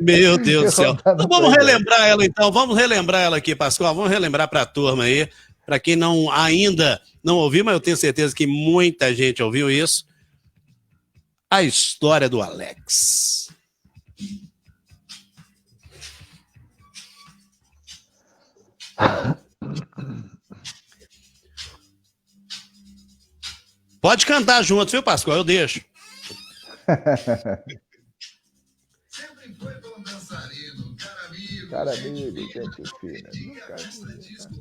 Meu Deus do céu. Então vamos relembrar ela então, vamos relembrar ela aqui, Pascoal, vamos relembrar para a turma aí, para quem ainda não ouviu, mas eu tenho certeza que muita gente ouviu isso. A história do Alex. Pode cantar junto, viu, Pascoal? Eu deixo. Sempre foi bom dançarino, cara amigo, gente fina.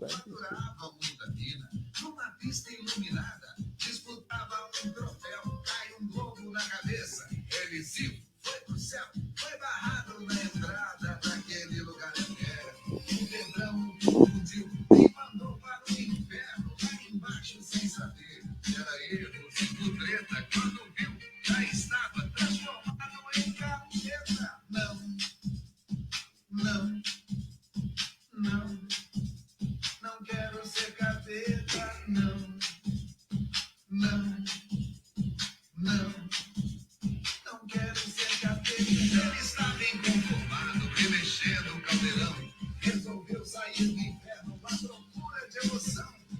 Faturava muita mina. Numa pista iluminada, disputava um troféu, cai um globo na cabeça. Ele se foi pro céu, foi barrado na entrada daquele lugar eterno. O Pedrão confundiu e mandou para o inferno, lá embaixo sem saber. Era erro.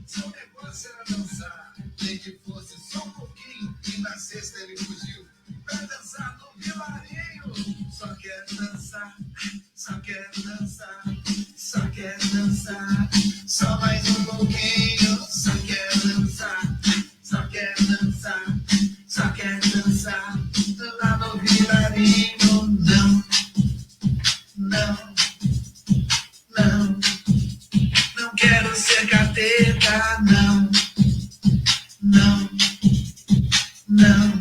Seu negócio era dançar, nem que fosse só um pouquinho. E na sexta ele fugiu pra dançar no vilarinho. Só quero dançar, só quero dançar, só quero dançar. Só mais um pouquinho, só quero dançar, só quero dançar, só quero dançar. Lá no vilarinho, não, não, não. Não quero ser cateta, não, não, não.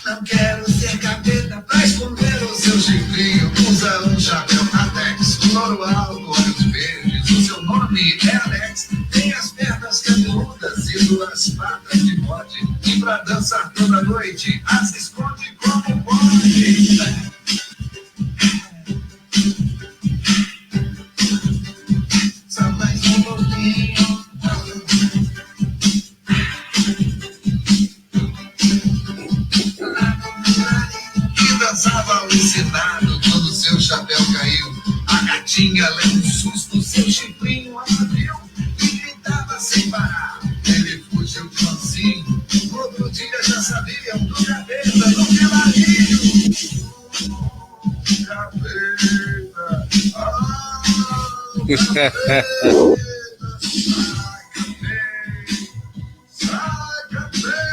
Não quero ser capeta pra esconder o seu chifrinho. Usa um chapéu Atex, louro alto, olhos verdes. O seu nome é Alex. Tem as pernas cabeludas e duas patas de bode. E pra dançar toda noite, as esconde como pode. Só mais um pouquinho. Que dançava alucinado quando seu chapéu caiu. A gatinha leu um susto, seu chifrinho abriu e gritava sem parar. Ele fugiu de mansinho. No outro dia já sabiam do Gaveta no vilarinho. Gaveta, Gaveta, sai, Gaveta.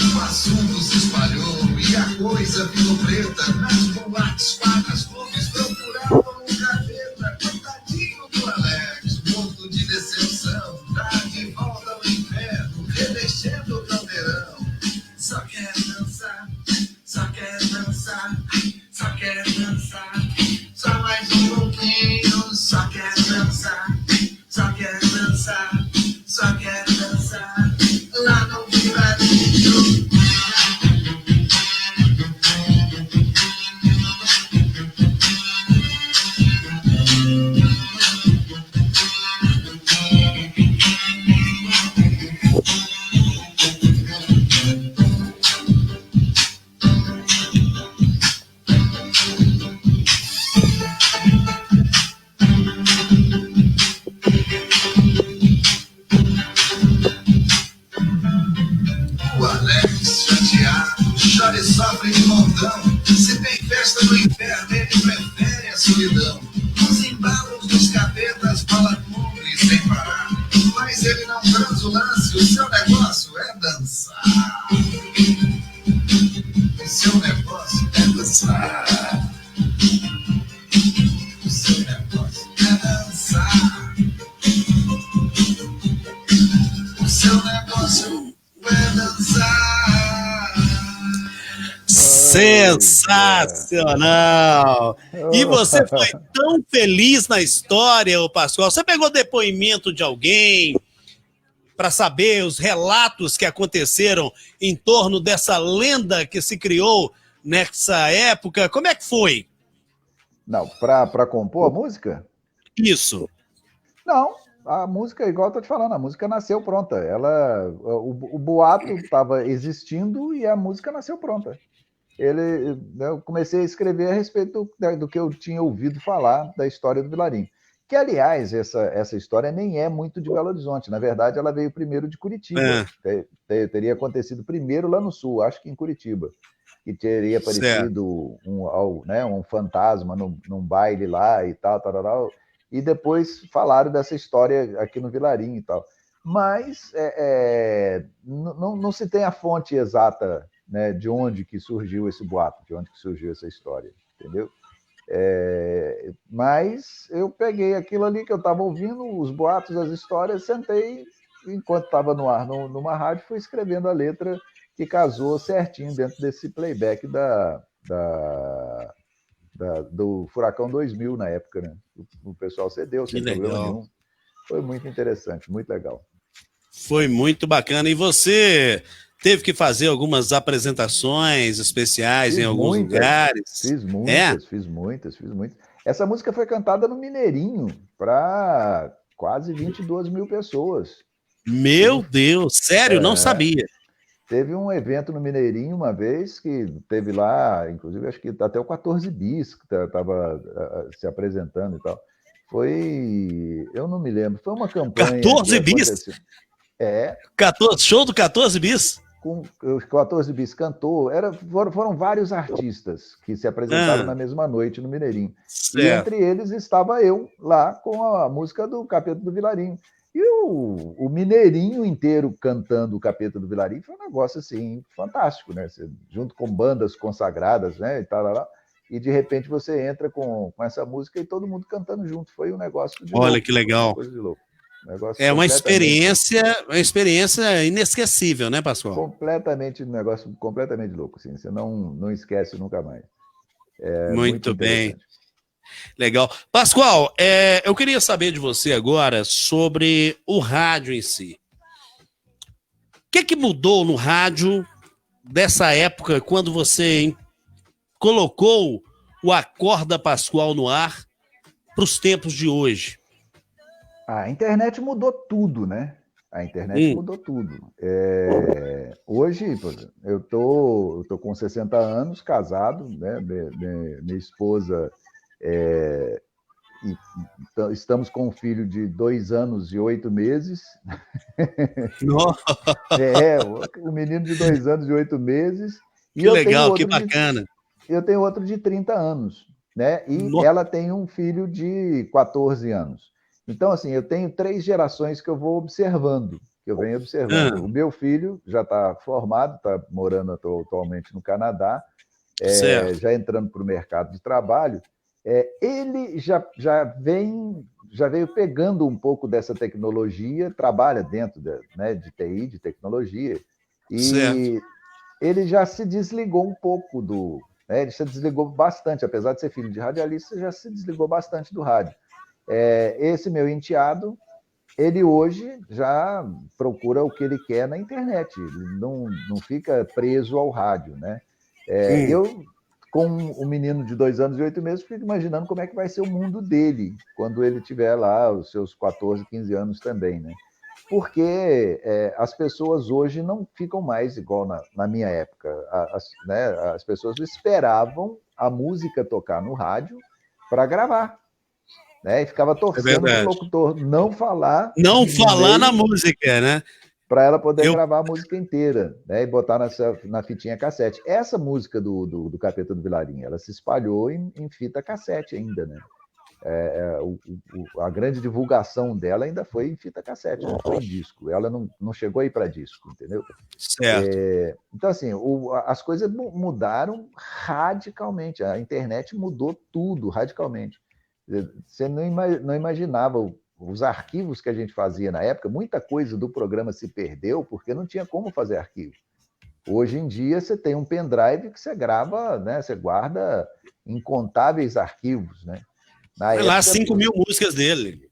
O assunto se espalhou e a coisa ficou preta. Nas boates, quadras, clubes procuravam um Gaveta. Coitadinho do Alex, morto de decepção. Tá de volta ao inferno, revestindo o caldeirão. Só quero dançar, só quero dançar, só quero dançar. Só mais um pouquinho, só quero dançar, só quero dançar, só quero dançar. Lá no vilarinho. O Alex chateado, chora e sofre de montão. Se tem festa no inferno, ele prefere a solidão. Os embalos dos capetas, bola cumpre sem parar. Mas ele não transa o lance, o seu negócio é dançar. O seu negócio é dançar. O seu negócio é dançar. O seu negócio é dançar. Sensacional! E você foi tão feliz na história, ô Pascoal. Você pegou depoimento de alguém para saber os relatos que aconteceram em torno dessa lenda que se criou nessa época? Como é que foi? Não, para compor a música? Isso. Não, a música, igual eu tô te falando, a música nasceu pronta. O boato estava existindo e a música nasceu pronta. Eu comecei a escrever a respeito do que eu tinha ouvido falar da história do Vilarinho. Que, aliás, essa história nem é muito de Belo Horizonte. Na verdade, ela veio primeiro de Curitiba. Teria acontecido primeiro lá no Sul, acho que em Curitiba. Que teria aparecido um fantasma num baile lá e tal. E depois falaram dessa história aqui no Vilarinho e tal. Mas não se tem a fonte exata, né, de onde que surgiu esse boato, de onde que surgiu essa história, entendeu? Mas eu peguei aquilo ali que eu estava ouvindo, os boatos, as histórias, sentei, enquanto estava no ar numa rádio, fui escrevendo a letra que casou certinho dentro desse playback do Furacão 2000 na época, né? O pessoal cedeu sem problema nenhum. Foi muito interessante, muito legal. Foi muito bacana. E você teve que fazer algumas apresentações especiais em alguns lugares? Fiz muitas. Essa música foi cantada no Mineirinho para quase 22 mil pessoas. Meu Deus, sério, não sabia. Teve um evento no Mineirinho uma vez que teve lá, inclusive acho que até o 14 Bis que estava se apresentando e tal. Eu não me lembro, foi uma campanha 14 que Bis? aconteceu. É, Show do 14 Bis? com os 14 Bis cantou, foram vários artistas que se apresentaram na mesma noite no Mineirinho. Certo. E entre eles estava eu lá com a música do Capeta do Vilarinho. E o Mineirinho inteiro cantando o Capeta do Vilarinho foi um negócio assim fantástico, né? Você, junto com bandas consagradas, né? E de repente você entra com essa música e todo mundo cantando junto. Foi um negócio de Olha louco, que legal. coisa de louco. É uma experiência inesquecível, né, Pascoal? Completamente, um negócio completamente louco, assim. Você não esquece nunca mais. Muito bem. Legal. Pascoal, eu queria saber de você agora sobre o rádio em si. O que mudou no rádio dessa época, quando você colocou o Acorda Pascoal no ar para os tempos de hoje? A internet mudou tudo, né? A internet mudou tudo. Hoje, por exemplo, eu tô com 60 anos, casado, né? Minha esposa... estamos com um filho de 2 anos e 8 meses. O menino de 2 anos e 8 meses. Que legal, que bacana. Eu tenho outro de 30 anos, né? E ela tem um filho de 14 anos. Então, assim, eu tenho 3 gerações que eu vou observando, que eu venho observando. O meu filho já está formado, está morando atualmente no Canadá, já entrando para o mercado de trabalho. Ele já veio pegando um pouco dessa tecnologia, trabalha dentro de TI, de tecnologia, e ele já se desligou um pouco ele se desligou bastante, apesar de ser filho de radialista, já se desligou bastante do rádio. Esse meu enteado, ele hoje já procura o que ele quer na internet, ele não fica preso ao rádio, né? Eu, com um menino de 2 anos e 8 meses, fico imaginando como é que vai ser o mundo dele quando ele tiver lá os seus 14, 15 anos também, né? Porque as pessoas hoje não ficam mais igual na minha época. As pessoas esperavam a música tocar no rádio para gravar, né? E ficava torcendo para o locutor não falar na música, né? Para ela poder gravar a música inteira, né? E botar na fitinha cassete. Essa música do Capeta do Vilarinho, ela se espalhou em fita cassete ainda, né? A grande divulgação dela ainda foi em fita cassete, não foi em disco. Ela não chegou aí para disco, entendeu? Certo. Então, assim, as coisas mudaram radicalmente. A internet mudou tudo radicalmente. Você não imaginava os arquivos que a gente fazia na época, muita coisa do programa se perdeu porque não tinha como fazer arquivo. Hoje em dia, você tem um pendrive que você grava, né? Você guarda incontáveis arquivos, né? Foi lá 5 mil músicas dele.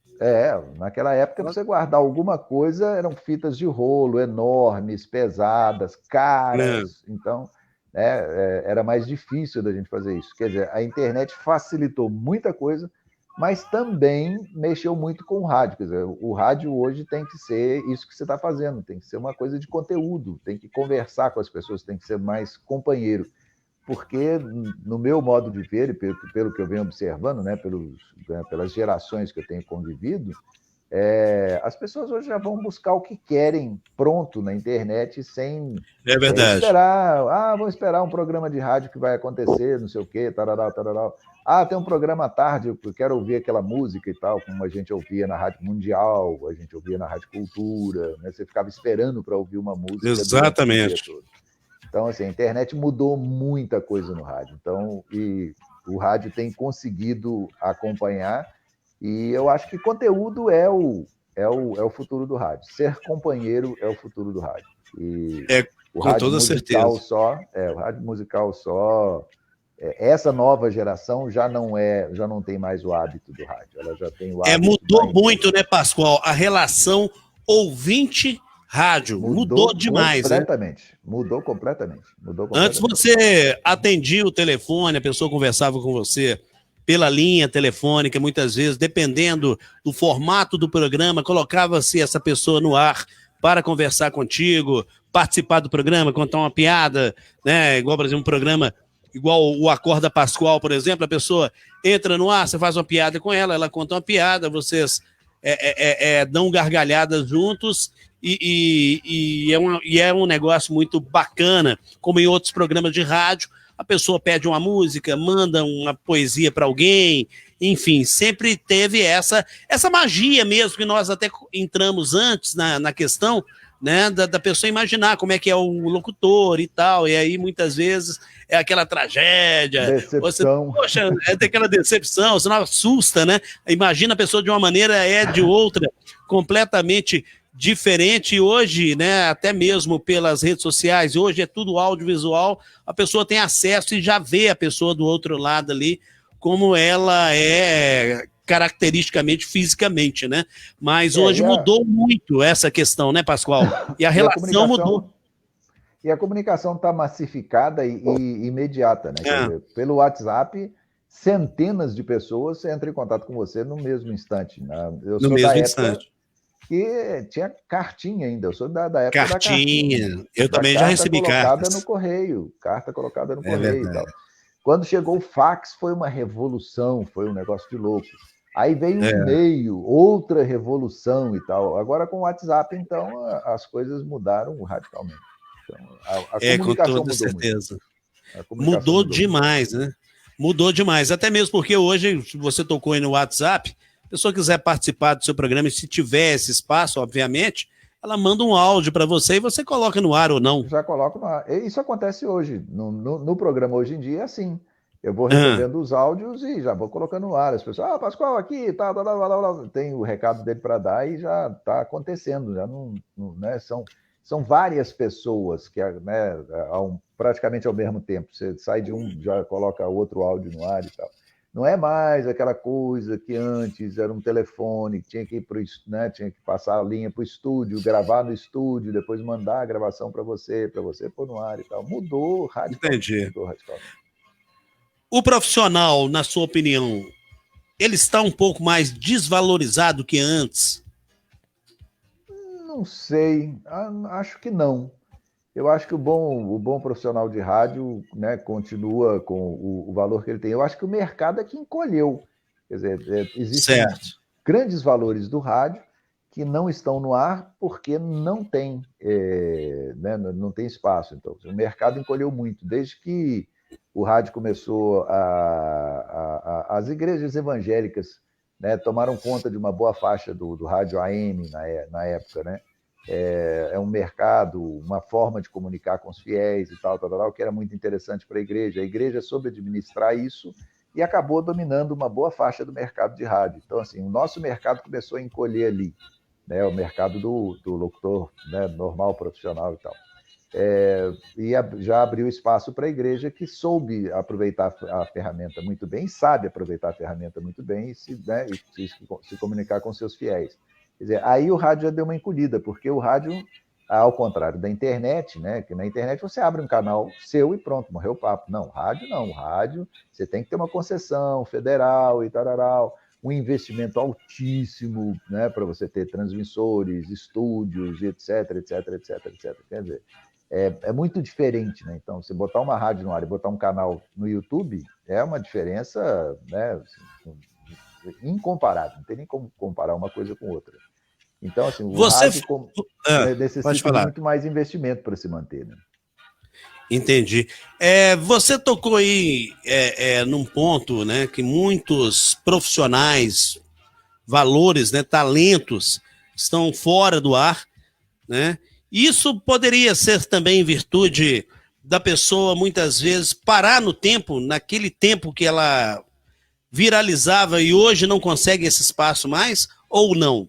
Naquela época, para você guardar alguma coisa, eram fitas de rolo enormes, pesadas, caras. Então, era mais difícil da gente fazer isso. Quer dizer, a internet facilitou muita coisa, mas também mexeu muito com o rádio. Quer dizer, o rádio hoje tem que ser isso que você está fazendo, tem que ser uma coisa de conteúdo, tem que conversar com as pessoas, tem que ser mais companheiro. Porque, no meu modo de ver, e pelo que eu venho observando, né, pelas gerações que eu tenho convivido, as pessoas hoje já vão buscar o que querem pronto na internet sem esperar. Vou esperar um programa de rádio que vai acontecer, não sei o quê, tarará. Tem um programa à tarde, eu quero ouvir aquela música e tal, como a gente ouvia na Rádio Mundial, a gente ouvia na Rádio Cultura, né? Você ficava esperando para ouvir uma música. Exatamente. Então, assim, a internet mudou muita coisa no rádio. Então, e o rádio tem conseguido acompanhar, e eu acho que conteúdo é o futuro do rádio. Ser companheiro é o futuro do rádio. E o com rádio toda musical certeza. o rádio musical só. Essa nova geração já não tem mais o hábito do rádio. Ela já tem o hábito. Mudou muito, né, Pascoal? A relação ouvinte-rádio mudou demais, completamente, né? Mudou completamente. Antes você atendia o telefone, a pessoa conversava com você pela linha telefônica, muitas vezes, dependendo do formato do programa, colocava-se essa pessoa no ar para conversar contigo, participar do programa, contar uma piada, né? Igual, por exemplo, um programa igual o Acorda Pascoal, por exemplo, a pessoa entra no ar, você faz uma piada com ela, ela conta uma piada, vocês dão gargalhadas juntos e é um negócio muito bacana, como em outros programas de rádio, a pessoa pede uma música, manda uma poesia para alguém, enfim, sempre teve essa magia mesmo, que nós até entramos antes na questão, né, da pessoa imaginar como é que é o locutor e tal, e aí muitas vezes é aquela tragédia, decepção. Poxa, tem aquela decepção, você não assusta, né? Imagina a pessoa de uma maneira, de outra, completamente diferente, e hoje, né, até mesmo pelas redes sociais, hoje é tudo audiovisual, a pessoa tem acesso e já vê a pessoa do outro lado ali, como ela é caracteristicamente, fisicamente, né? Mas hoje mudou muito essa questão, né, Pascoal? E a relação mudou. E a comunicação está massificada e imediata, né? Quer dizer, pelo WhatsApp, centenas de pessoas entram em contato com você no mesmo instante. Né? Eu sou da época que tinha cartinha ainda. Eu sou da época da cartinha. Eu também já recebi cartas. Carta colocada no correio e tal. Quando chegou o fax, foi uma revolução, foi um negócio de louco. Aí veio um e-mail, outra revolução e tal. Agora, com o WhatsApp, então, as coisas mudaram radicalmente. Então, a comunicação com toda certeza. Mudou demais, né? Mudou demais. Até mesmo porque hoje, se você tocou aí no WhatsApp, se a pessoa quiser participar do seu programa, e se tiver esse espaço, obviamente, ela manda um áudio para você e você coloca no ar ou não. Já coloco no ar. Isso acontece hoje. No programa hoje em dia é assim. Eu vou recebendo os áudios e já vou colocando no ar. As pessoas, Pascoal, aqui, tá, tem o recado dele para dar e já está acontecendo. Já não, né, são várias pessoas que, né, praticamente ao mesmo tempo. Você sai de um, já coloca outro áudio no ar e tal. Não é mais aquela coisa que antes era um telefone, que tinha que ir tinha que passar a linha para o estúdio, gravar no estúdio, depois mandar a gravação para você pôr no ar e tal. Mudou radicalmente. Entendi. O profissional, na sua opinião, ele está um pouco mais desvalorizado que antes? Não sei, acho que não. Eu acho que o bom profissional de rádio, né, continua com o valor que ele tem. Eu acho que o mercado é que encolheu. Quer dizer, existem grandes valores do rádio que não estão no ar porque não tem, né, não tem espaço. Então, o mercado encolheu muito. Desde que o rádio começou, as igrejas evangélicas, né, tomaram conta de uma boa faixa do rádio AM na época, né? É um mercado, uma forma de comunicar com os fiéis e tal, que era muito interessante para a igreja. A igreja soube administrar isso e acabou dominando uma boa faixa do mercado de rádio. Então, assim, o nosso mercado começou a encolher ali, né? O mercado do locutor, né, normal, profissional e tal. E já abriu espaço para a igreja, que soube aproveitar a ferramenta muito bem, sabe aproveitar a ferramenta muito bem e se comunicar com seus fiéis. Quer dizer, aí o rádio já deu uma encolhida, porque o rádio, ao contrário da internet, né, que na internet você abre um canal seu e pronto, morreu o papo. Não, rádio não. Rádio você tem que ter uma concessão federal e tal, um investimento altíssimo, né, para você ter transmissores, estúdios, etc. Quer dizer, é muito diferente, né? Então, você botar uma rádio no ar e botar um canal no YouTube é uma diferença, né, incomparável. Não tem nem como comparar uma coisa com outra. Então, assim, o rádio necessita de muito mais investimento para se manter, né? Entendi. Você tocou aí num ponto, né, que muitos profissionais, valores, né, talentos estão fora do ar, né? Isso poderia ser também em virtude da pessoa, muitas vezes, parar no tempo, naquele tempo que ela viralizava e hoje não consegue esse espaço mais, ou não?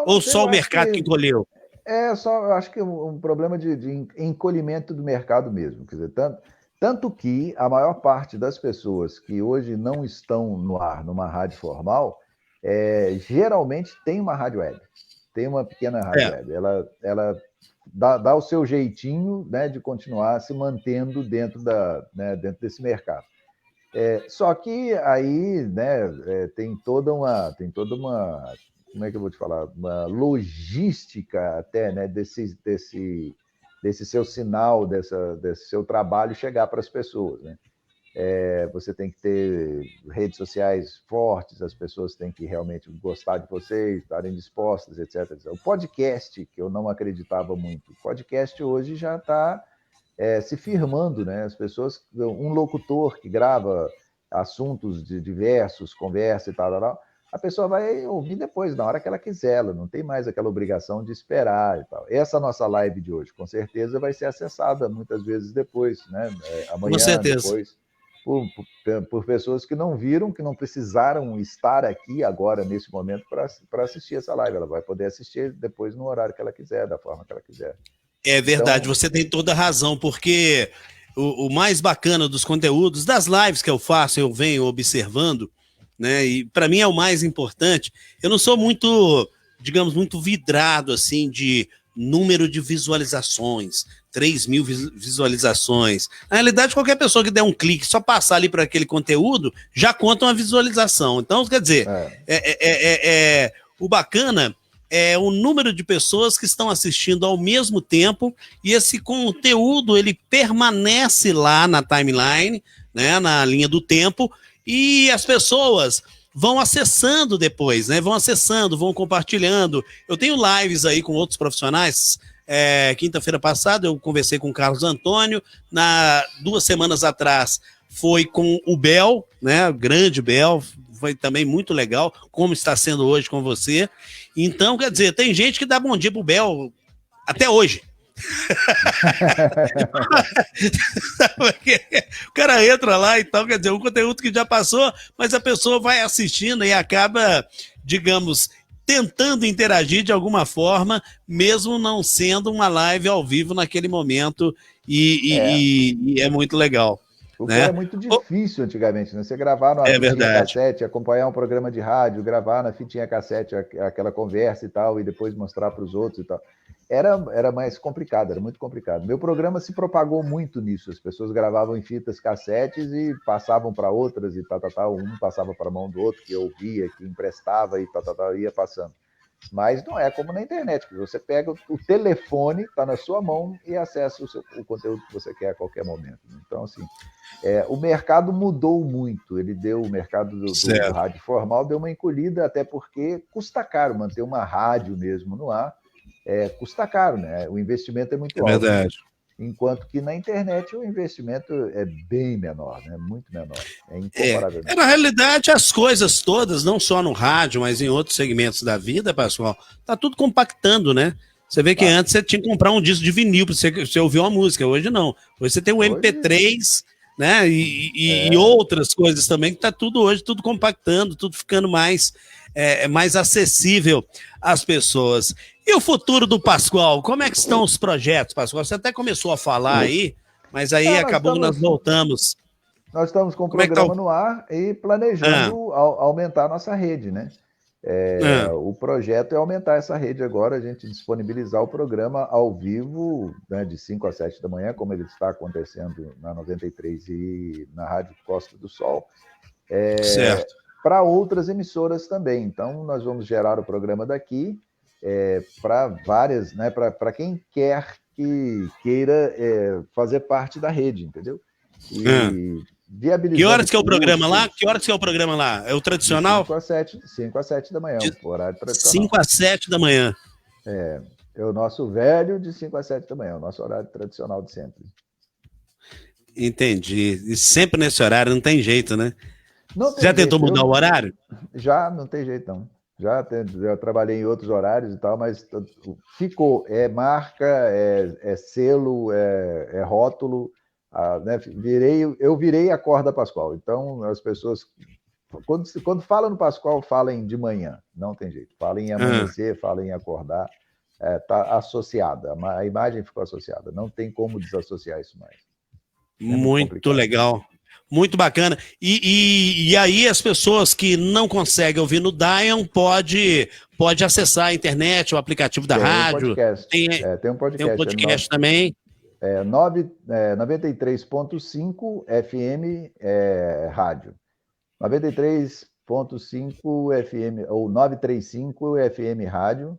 Ou só o mercado que encolheu? Eu acho que um problema de encolhimento do mercado mesmo. Quer dizer, tanto que a maior parte das pessoas que hoje não estão no ar numa rádio formal, geralmente tem uma rádio web. Tem uma pequena rádio web. Ela dá o seu jeitinho, né, de continuar se mantendo dentro desse mercado. Só que aí, né, tem toda uma, como é que eu vou te falar, uma logística até, né, desse seu sinal, desse seu trabalho chegar para as pessoas, né? Você tem que ter redes sociais fortes, as pessoas têm que realmente gostar de você, estarem dispostas, etc. O podcast, que eu não acreditava muito, o podcast hoje já está se firmando, né? As pessoas, um locutor que grava assuntos diversos, conversa e tal, a pessoa vai ouvir depois, na hora que ela quiser, ela não tem mais aquela obrigação de esperar e tal. Essa nossa live de hoje, com certeza, vai ser acessada muitas vezes depois, né? Amanhã, Com certeza. depois, por pessoas que não viram, que não precisaram estar aqui agora, nesse momento, para assistir essa live. Ela vai poder assistir depois no horário que ela quiser, da forma que ela quiser. É verdade, Então, você tem toda a razão, porque o mais bacana dos conteúdos, das lives que eu faço, eu venho observando, né? E para mim é o mais importante. Eu não sou muito, digamos, muito vidrado assim de número de visualizações, 3.000 visualizações. Na realidade, qualquer pessoa que der um clique, só passar ali para aquele conteúdo, já conta uma visualização. Então, quer dizer, o bacana é o número de pessoas que estão assistindo ao mesmo tempo, e esse conteúdo ele permanece lá na timeline, né, na linha do tempo, e as pessoas vão acessando depois, né? Vão acessando, vão compartilhando. Eu tenho lives aí com outros profissionais. Quinta-feira passada eu conversei com o Carlos Antônio. 2 semanas atrás foi com o Bel, né? O grande Bel. Foi também muito legal, como está sendo hoje com você. Então, quer dizer, tem gente que dá bom dia pro Bel até hoje. O cara entra lá e tal, quer dizer, um conteúdo que já passou, mas a pessoa vai assistindo e acaba, digamos, tentando interagir de alguma forma, mesmo não sendo uma live ao vivo naquele momento, e é muito legal. O que né? era muito difícil antigamente, né? Você gravar numa fitinha cassete, acompanhar um programa de rádio, gravar na fitinha cassete aquela conversa e tal, e depois mostrar para os outros e tal. Era mais complicado, era muito complicado. Meu programa se propagou muito nisso. As pessoas gravavam em fitas cassetes e passavam para outras e tal. Um passava para a mão do outro, que ouvia, que emprestava e tal, ia passando. Mas não é como na internet, que você pega o telefone, está na sua mão e acessa o conteúdo que você quer a qualquer momento. Então, assim, o mercado mudou muito. O mercado do rádio formal deu uma encolhida, até porque custa caro manter uma rádio mesmo no ar. Custa caro, né? O investimento é muito alto. É verdade. Enquanto que na internet o investimento é bem menor, né? Muito menor. É incomparável. Na realidade, as coisas todas, não só no rádio, mas em outros segmentos da vida, pessoal, tá tudo compactando, né? Você vê que antes você tinha que comprar um disco de vinil para você ouvir uma música. Hoje não. Hoje você tem o MP3, né? E outras coisas também, que tá tudo hoje, tudo compactando, tudo ficando mais acessível às pessoas. E o futuro do Pascoal? Como é que estão os projetos, Pascoal? Você até começou a falar aí, mas aí nós voltamos. Nós estamos com o programa no ar e planejando aumentar a nossa rede, né? O projeto é aumentar essa rede agora, a gente disponibilizar o programa ao vivo, né, de 5 às 7 da manhã, como ele está acontecendo na 93 e na Rádio Costa do Sol. Certo. Para outras emissoras também. Então, nós vamos gerar o programa daqui para várias, né, para quem queira fazer parte da rede, entendeu? E viabilizando. Que horas que é o programa lá? Que horas que é o programa lá? É o tradicional? 5 às 7 da manhã, o horário tradicional. 5 às 7 da manhã. É o nosso velho de 5 às 7 da manhã, o nosso horário tradicional de sempre. Entendi. E sempre nesse horário, não tem jeito, né? Já tentou mudar o horário? Já, não tem jeito não. Já trabalhei em outros horários e tal, mas ficou. Marca, selo, rótulo. Né? Eu virei a corda Pascoal. Então, as pessoas, quando falam no Pascoal, falam de manhã. Não tem jeito. Falam em amanhecer, falam em acordar. Está associada. A imagem ficou associada. Não tem como desassociar isso mais. Muito legal. Muito bacana. E aí as pessoas que não conseguem ouvir no Dion pode acessar a internet, o aplicativo da rádio. Tem um podcast. Tem um podcast também. 93.5 FM rádio. 93.5 FM, ou 935 FM rádio.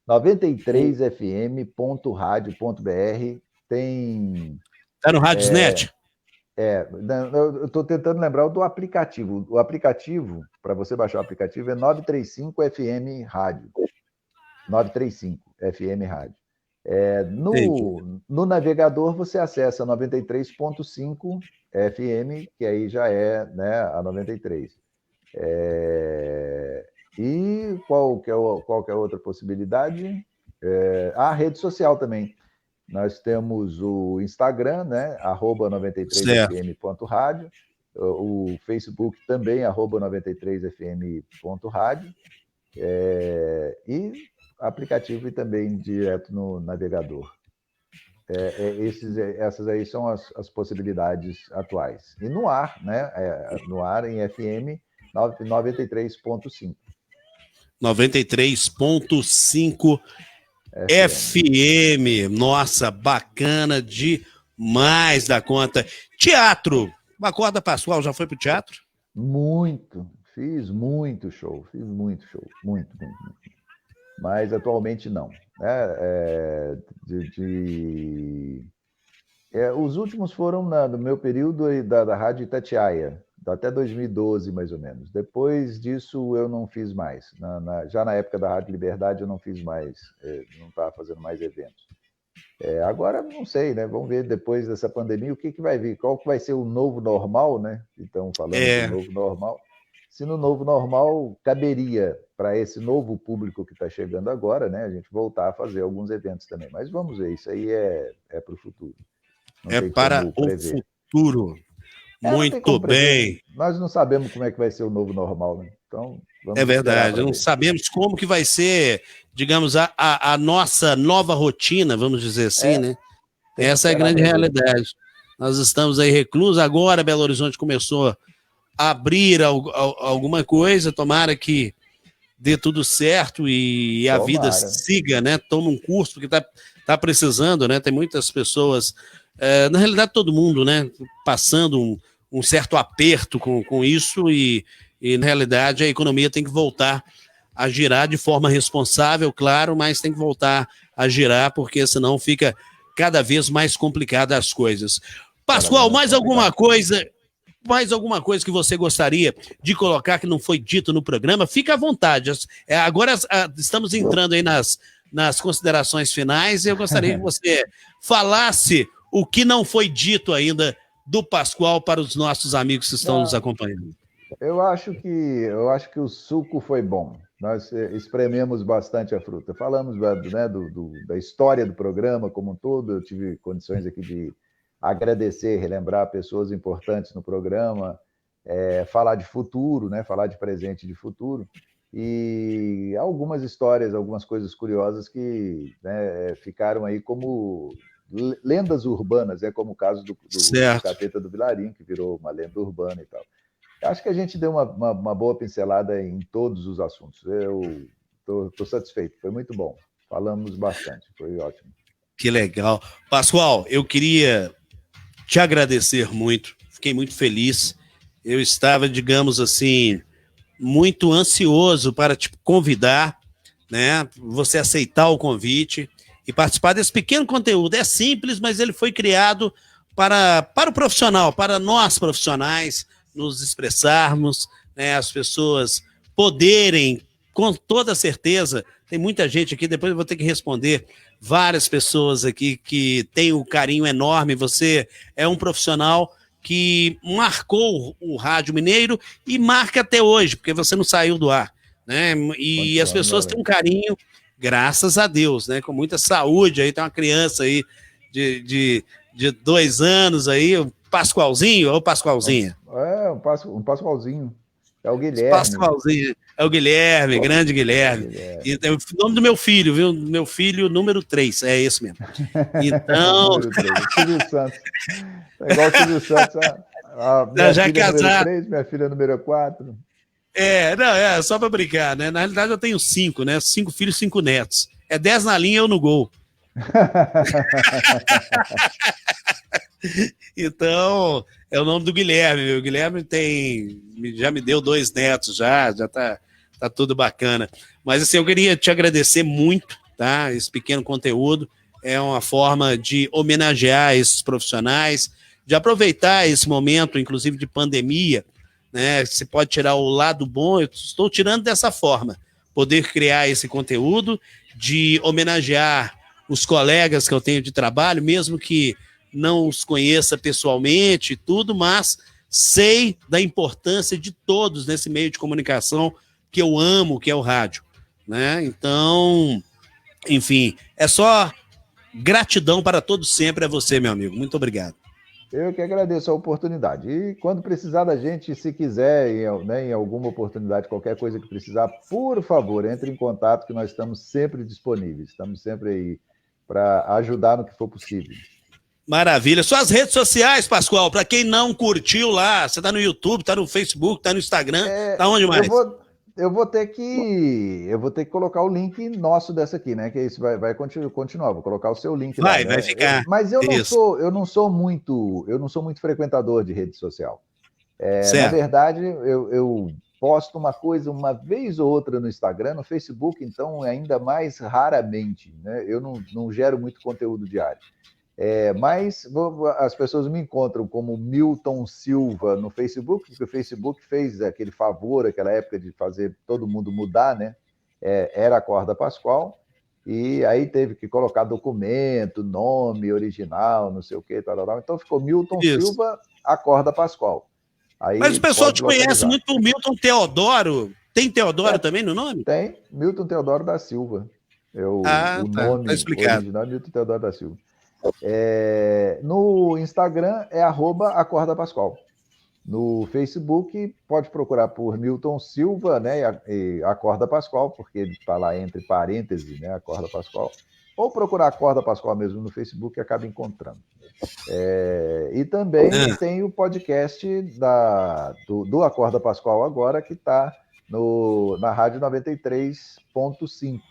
93fm.radio.br. Tem... Tá no Radiosnet? Eu estou tentando lembrar do aplicativo. O aplicativo, para você baixar o aplicativo, é 935 FM Rádio. 935 FM Rádio. No navegador, você acessa 93.5 FM, que aí já é, né, a 93. E qual que é a outra possibilidade? A rede social também. Nós temos o Instagram, né? @93fm.radio. O Facebook também, @93fm.radio. E aplicativo e também direto no navegador. Essas aí são as possibilidades atuais. E no ar, né? No ar em FM 93.5. 93.5 FM. Nossa, bacana demais da conta. Teatro. Acorda Pascoal, já foi pro teatro? Muito. Fiz muito show. Muito. Mas atualmente não. Os últimos foram no meu período da Rádio Itatiaia, até 2012, mais ou menos. Depois disso, eu não fiz mais. Já na época da Rádio Liberdade, eu não fiz mais, não estava fazendo mais eventos. Agora, não sei, né? Vamos ver depois dessa pandemia o que vai vir, qual que vai ser o novo normal, né? Então, falando do novo normal. Se no novo normal caberia para esse novo público que está chegando agora, né? A gente voltar a fazer alguns eventos também. Mas vamos ver, isso aí é para o futuro. Não para o futuro. Muito bem. Nós não sabemos como é que vai ser o novo normal, né? Então, é verdade, não sabemos como que vai ser, digamos, a nossa nova rotina, vamos dizer assim, né? Essa é a grande realidade. Nós estamos aí reclusos, agora Belo Horizonte começou a abrir alguma coisa, tomara que dê tudo certo e a vida siga, né? Toma um curso, porque tá precisando, né? Tem muitas pessoas... na realidade, todo mundo, né, passando um certo aperto com isso e, na realidade, a economia tem que voltar a girar de forma responsável, claro, mas tem que voltar a girar, porque senão fica cada vez mais complicada as coisas. Pascoal, mais alguma coisa que você gostaria de colocar que não foi dito no programa? Fica à vontade. Agora estamos entrando aí nas considerações finais e eu gostaria que você falasse o que não foi dito ainda do Pascoal para os nossos amigos que estão nos acompanhando. Eu acho que o suco foi bom. Nós esprememos bastante a fruta. Falamos, né, da história do programa como um todo. Eu tive condições aqui de agradecer, relembrar pessoas importantes no programa, falar de futuro, né, falar de presente e de futuro. E algumas histórias, algumas coisas curiosas que, né, ficaram aí como... lendas urbanas, como o caso do Capeta do Vilarinho, que virou uma lenda urbana e tal. Acho que a gente deu uma boa pincelada em todos os assuntos. Eu estou satisfeito, foi muito bom. Falamos bastante, foi ótimo. Que legal. Pascoal, eu queria te agradecer muito, fiquei muito feliz. Eu estava, digamos assim, muito ansioso para te convidar, né? Você aceitar o convite e participar desse pequeno conteúdo. É simples, mas ele foi criado para o profissional, para nós profissionais nos expressarmos, né, as pessoas poderem, com toda certeza, tem muita gente aqui, depois eu vou ter que responder, várias pessoas aqui que têm um carinho enorme. Você é um profissional que marcou o Rádio Mineiro e marca até hoje, porque você não saiu do ar, né? E as pessoas têm um carinho, graças a Deus, né? Com muita saúde. Aí tem uma criança aí de 2 anos aí, o Pascoalzinho ou Pascoalzinha? Um Pascoalzinho. É o Guilherme. Pascoalzinho. É o Guilherme, grande Guilherme. E é o nome do meu filho, viu? Meu filho número 3, é esse mesmo. Então... Silvio Santos. É igual o Silvio Santos. Minha já filha casado. Número 3, minha filha número 4. Só para brincar, né? Na realidade eu tenho 5, né? 5 filhos, 5 netos. É 10 na linha, eu no gol. Então, é o nome do Guilherme. O Guilherme já me deu 2 netos, já tá tudo bacana. Mas assim, eu queria te agradecer muito, tá? Esse pequeno conteúdo é uma forma de homenagear esses profissionais, de aproveitar esse momento, inclusive de pandemia, né? Você pode tirar o lado bom, eu estou tirando dessa forma, poder criar esse conteúdo, de homenagear os colegas que eu tenho de trabalho, mesmo que não os conheça pessoalmente e tudo, mas sei da importância de todos nesse meio de comunicação que eu amo, que é o rádio, né? Então, enfim, é só gratidão para todos sempre a você, meu amigo. Muito obrigado. Eu que agradeço a oportunidade. E quando precisar da gente, se quiser, né, em alguma oportunidade, qualquer coisa que precisar, por favor, entre em contato, que nós estamos sempre disponíveis. Estamos sempre aí para ajudar no que for possível. Maravilha. Suas redes sociais, Pascoal, para quem não curtiu lá, você está no YouTube, está no Facebook, está no Instagram, tá onde mais? Eu vou ter que colocar o link nosso dessa aqui, né? Que isso vai continuar. Vou colocar o seu link lá, né? Vai ficar. Mas eu Isso. não sou muito frequentador de rede social. Na Certo. verdade, eu posto uma coisa uma vez ou outra no Instagram, no Facebook, então ainda mais raramente, né? Eu não gero muito conteúdo diário. Mas as pessoas me encontram como Milton Silva no Facebook, porque o Facebook fez aquele favor, aquela época de fazer todo mundo mudar, né? Era a Corda Pascoal, e aí teve que colocar documento, nome original, não sei o que, tal. Então ficou Milton Silva, a Corda Pascoal. Aí mas o pessoal te localizar. conhece muito o Milton Teodoro. Tem Teodoro também no nome? Tem, Milton Teodoro da Silva. O nome tá explicado. original é Milton Teodoro da Silva. No Instagram é @acorda Pascoal. No Facebook pode procurar por Milton Silva, né, e Acorda Pascoal, porque ele está lá entre parênteses, né, Acorda Pascoal. Ou procurar Acorda Pascoal mesmo no Facebook e acaba encontrando. E também tem o podcast do Acorda Pascoal agora, que está na Rádio 93.5.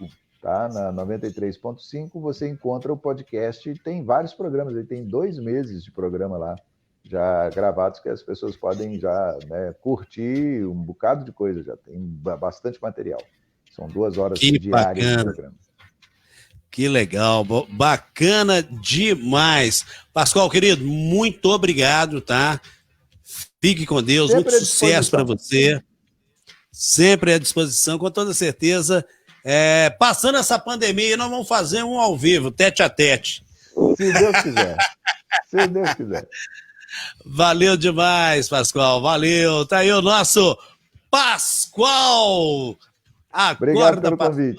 Tá? Na 93.5 você encontra o podcast, tem vários programas, ele tem 2 meses de programa lá, já gravados, que as pessoas podem já, né, curtir um bocado de coisa, já tem bastante material. São 2 horas diárias de programa. Que legal, bacana demais. Pascoal, querido, muito obrigado, tá? Fique com Deus, Sempre muito sucesso para você. Sempre à disposição, com toda certeza. Passando essa pandemia, nós vamos fazer um ao vivo, tete a tete. Se Deus quiser. Se Deus quiser. Valeu demais, Pascoal. Valeu. Tá aí o nosso Pascoal. Obrigado pelo convite.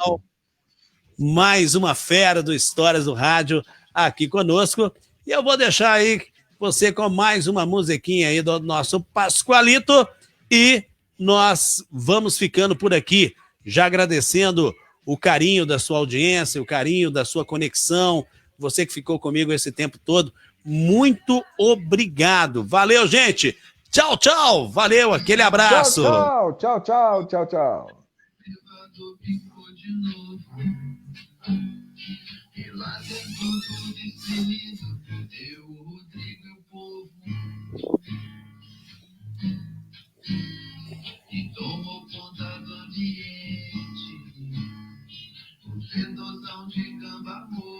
Mais uma fera do Histórias do Rádio aqui conosco. E eu vou deixar aí você com mais uma musiquinha aí do nosso Pascoalito. E nós vamos ficando por aqui, já agradecendo o carinho da sua audiência, o carinho da sua conexão, você que ficou comigo esse tempo todo, muito obrigado. Valeu, gente. Tchau, tchau. Valeu, aquele abraço. Tchau, tchau. E lá tem tudo distribuído, eu, o Rodrigo e o povo. E tomou conta do ambiente, o fedozão de gambamô.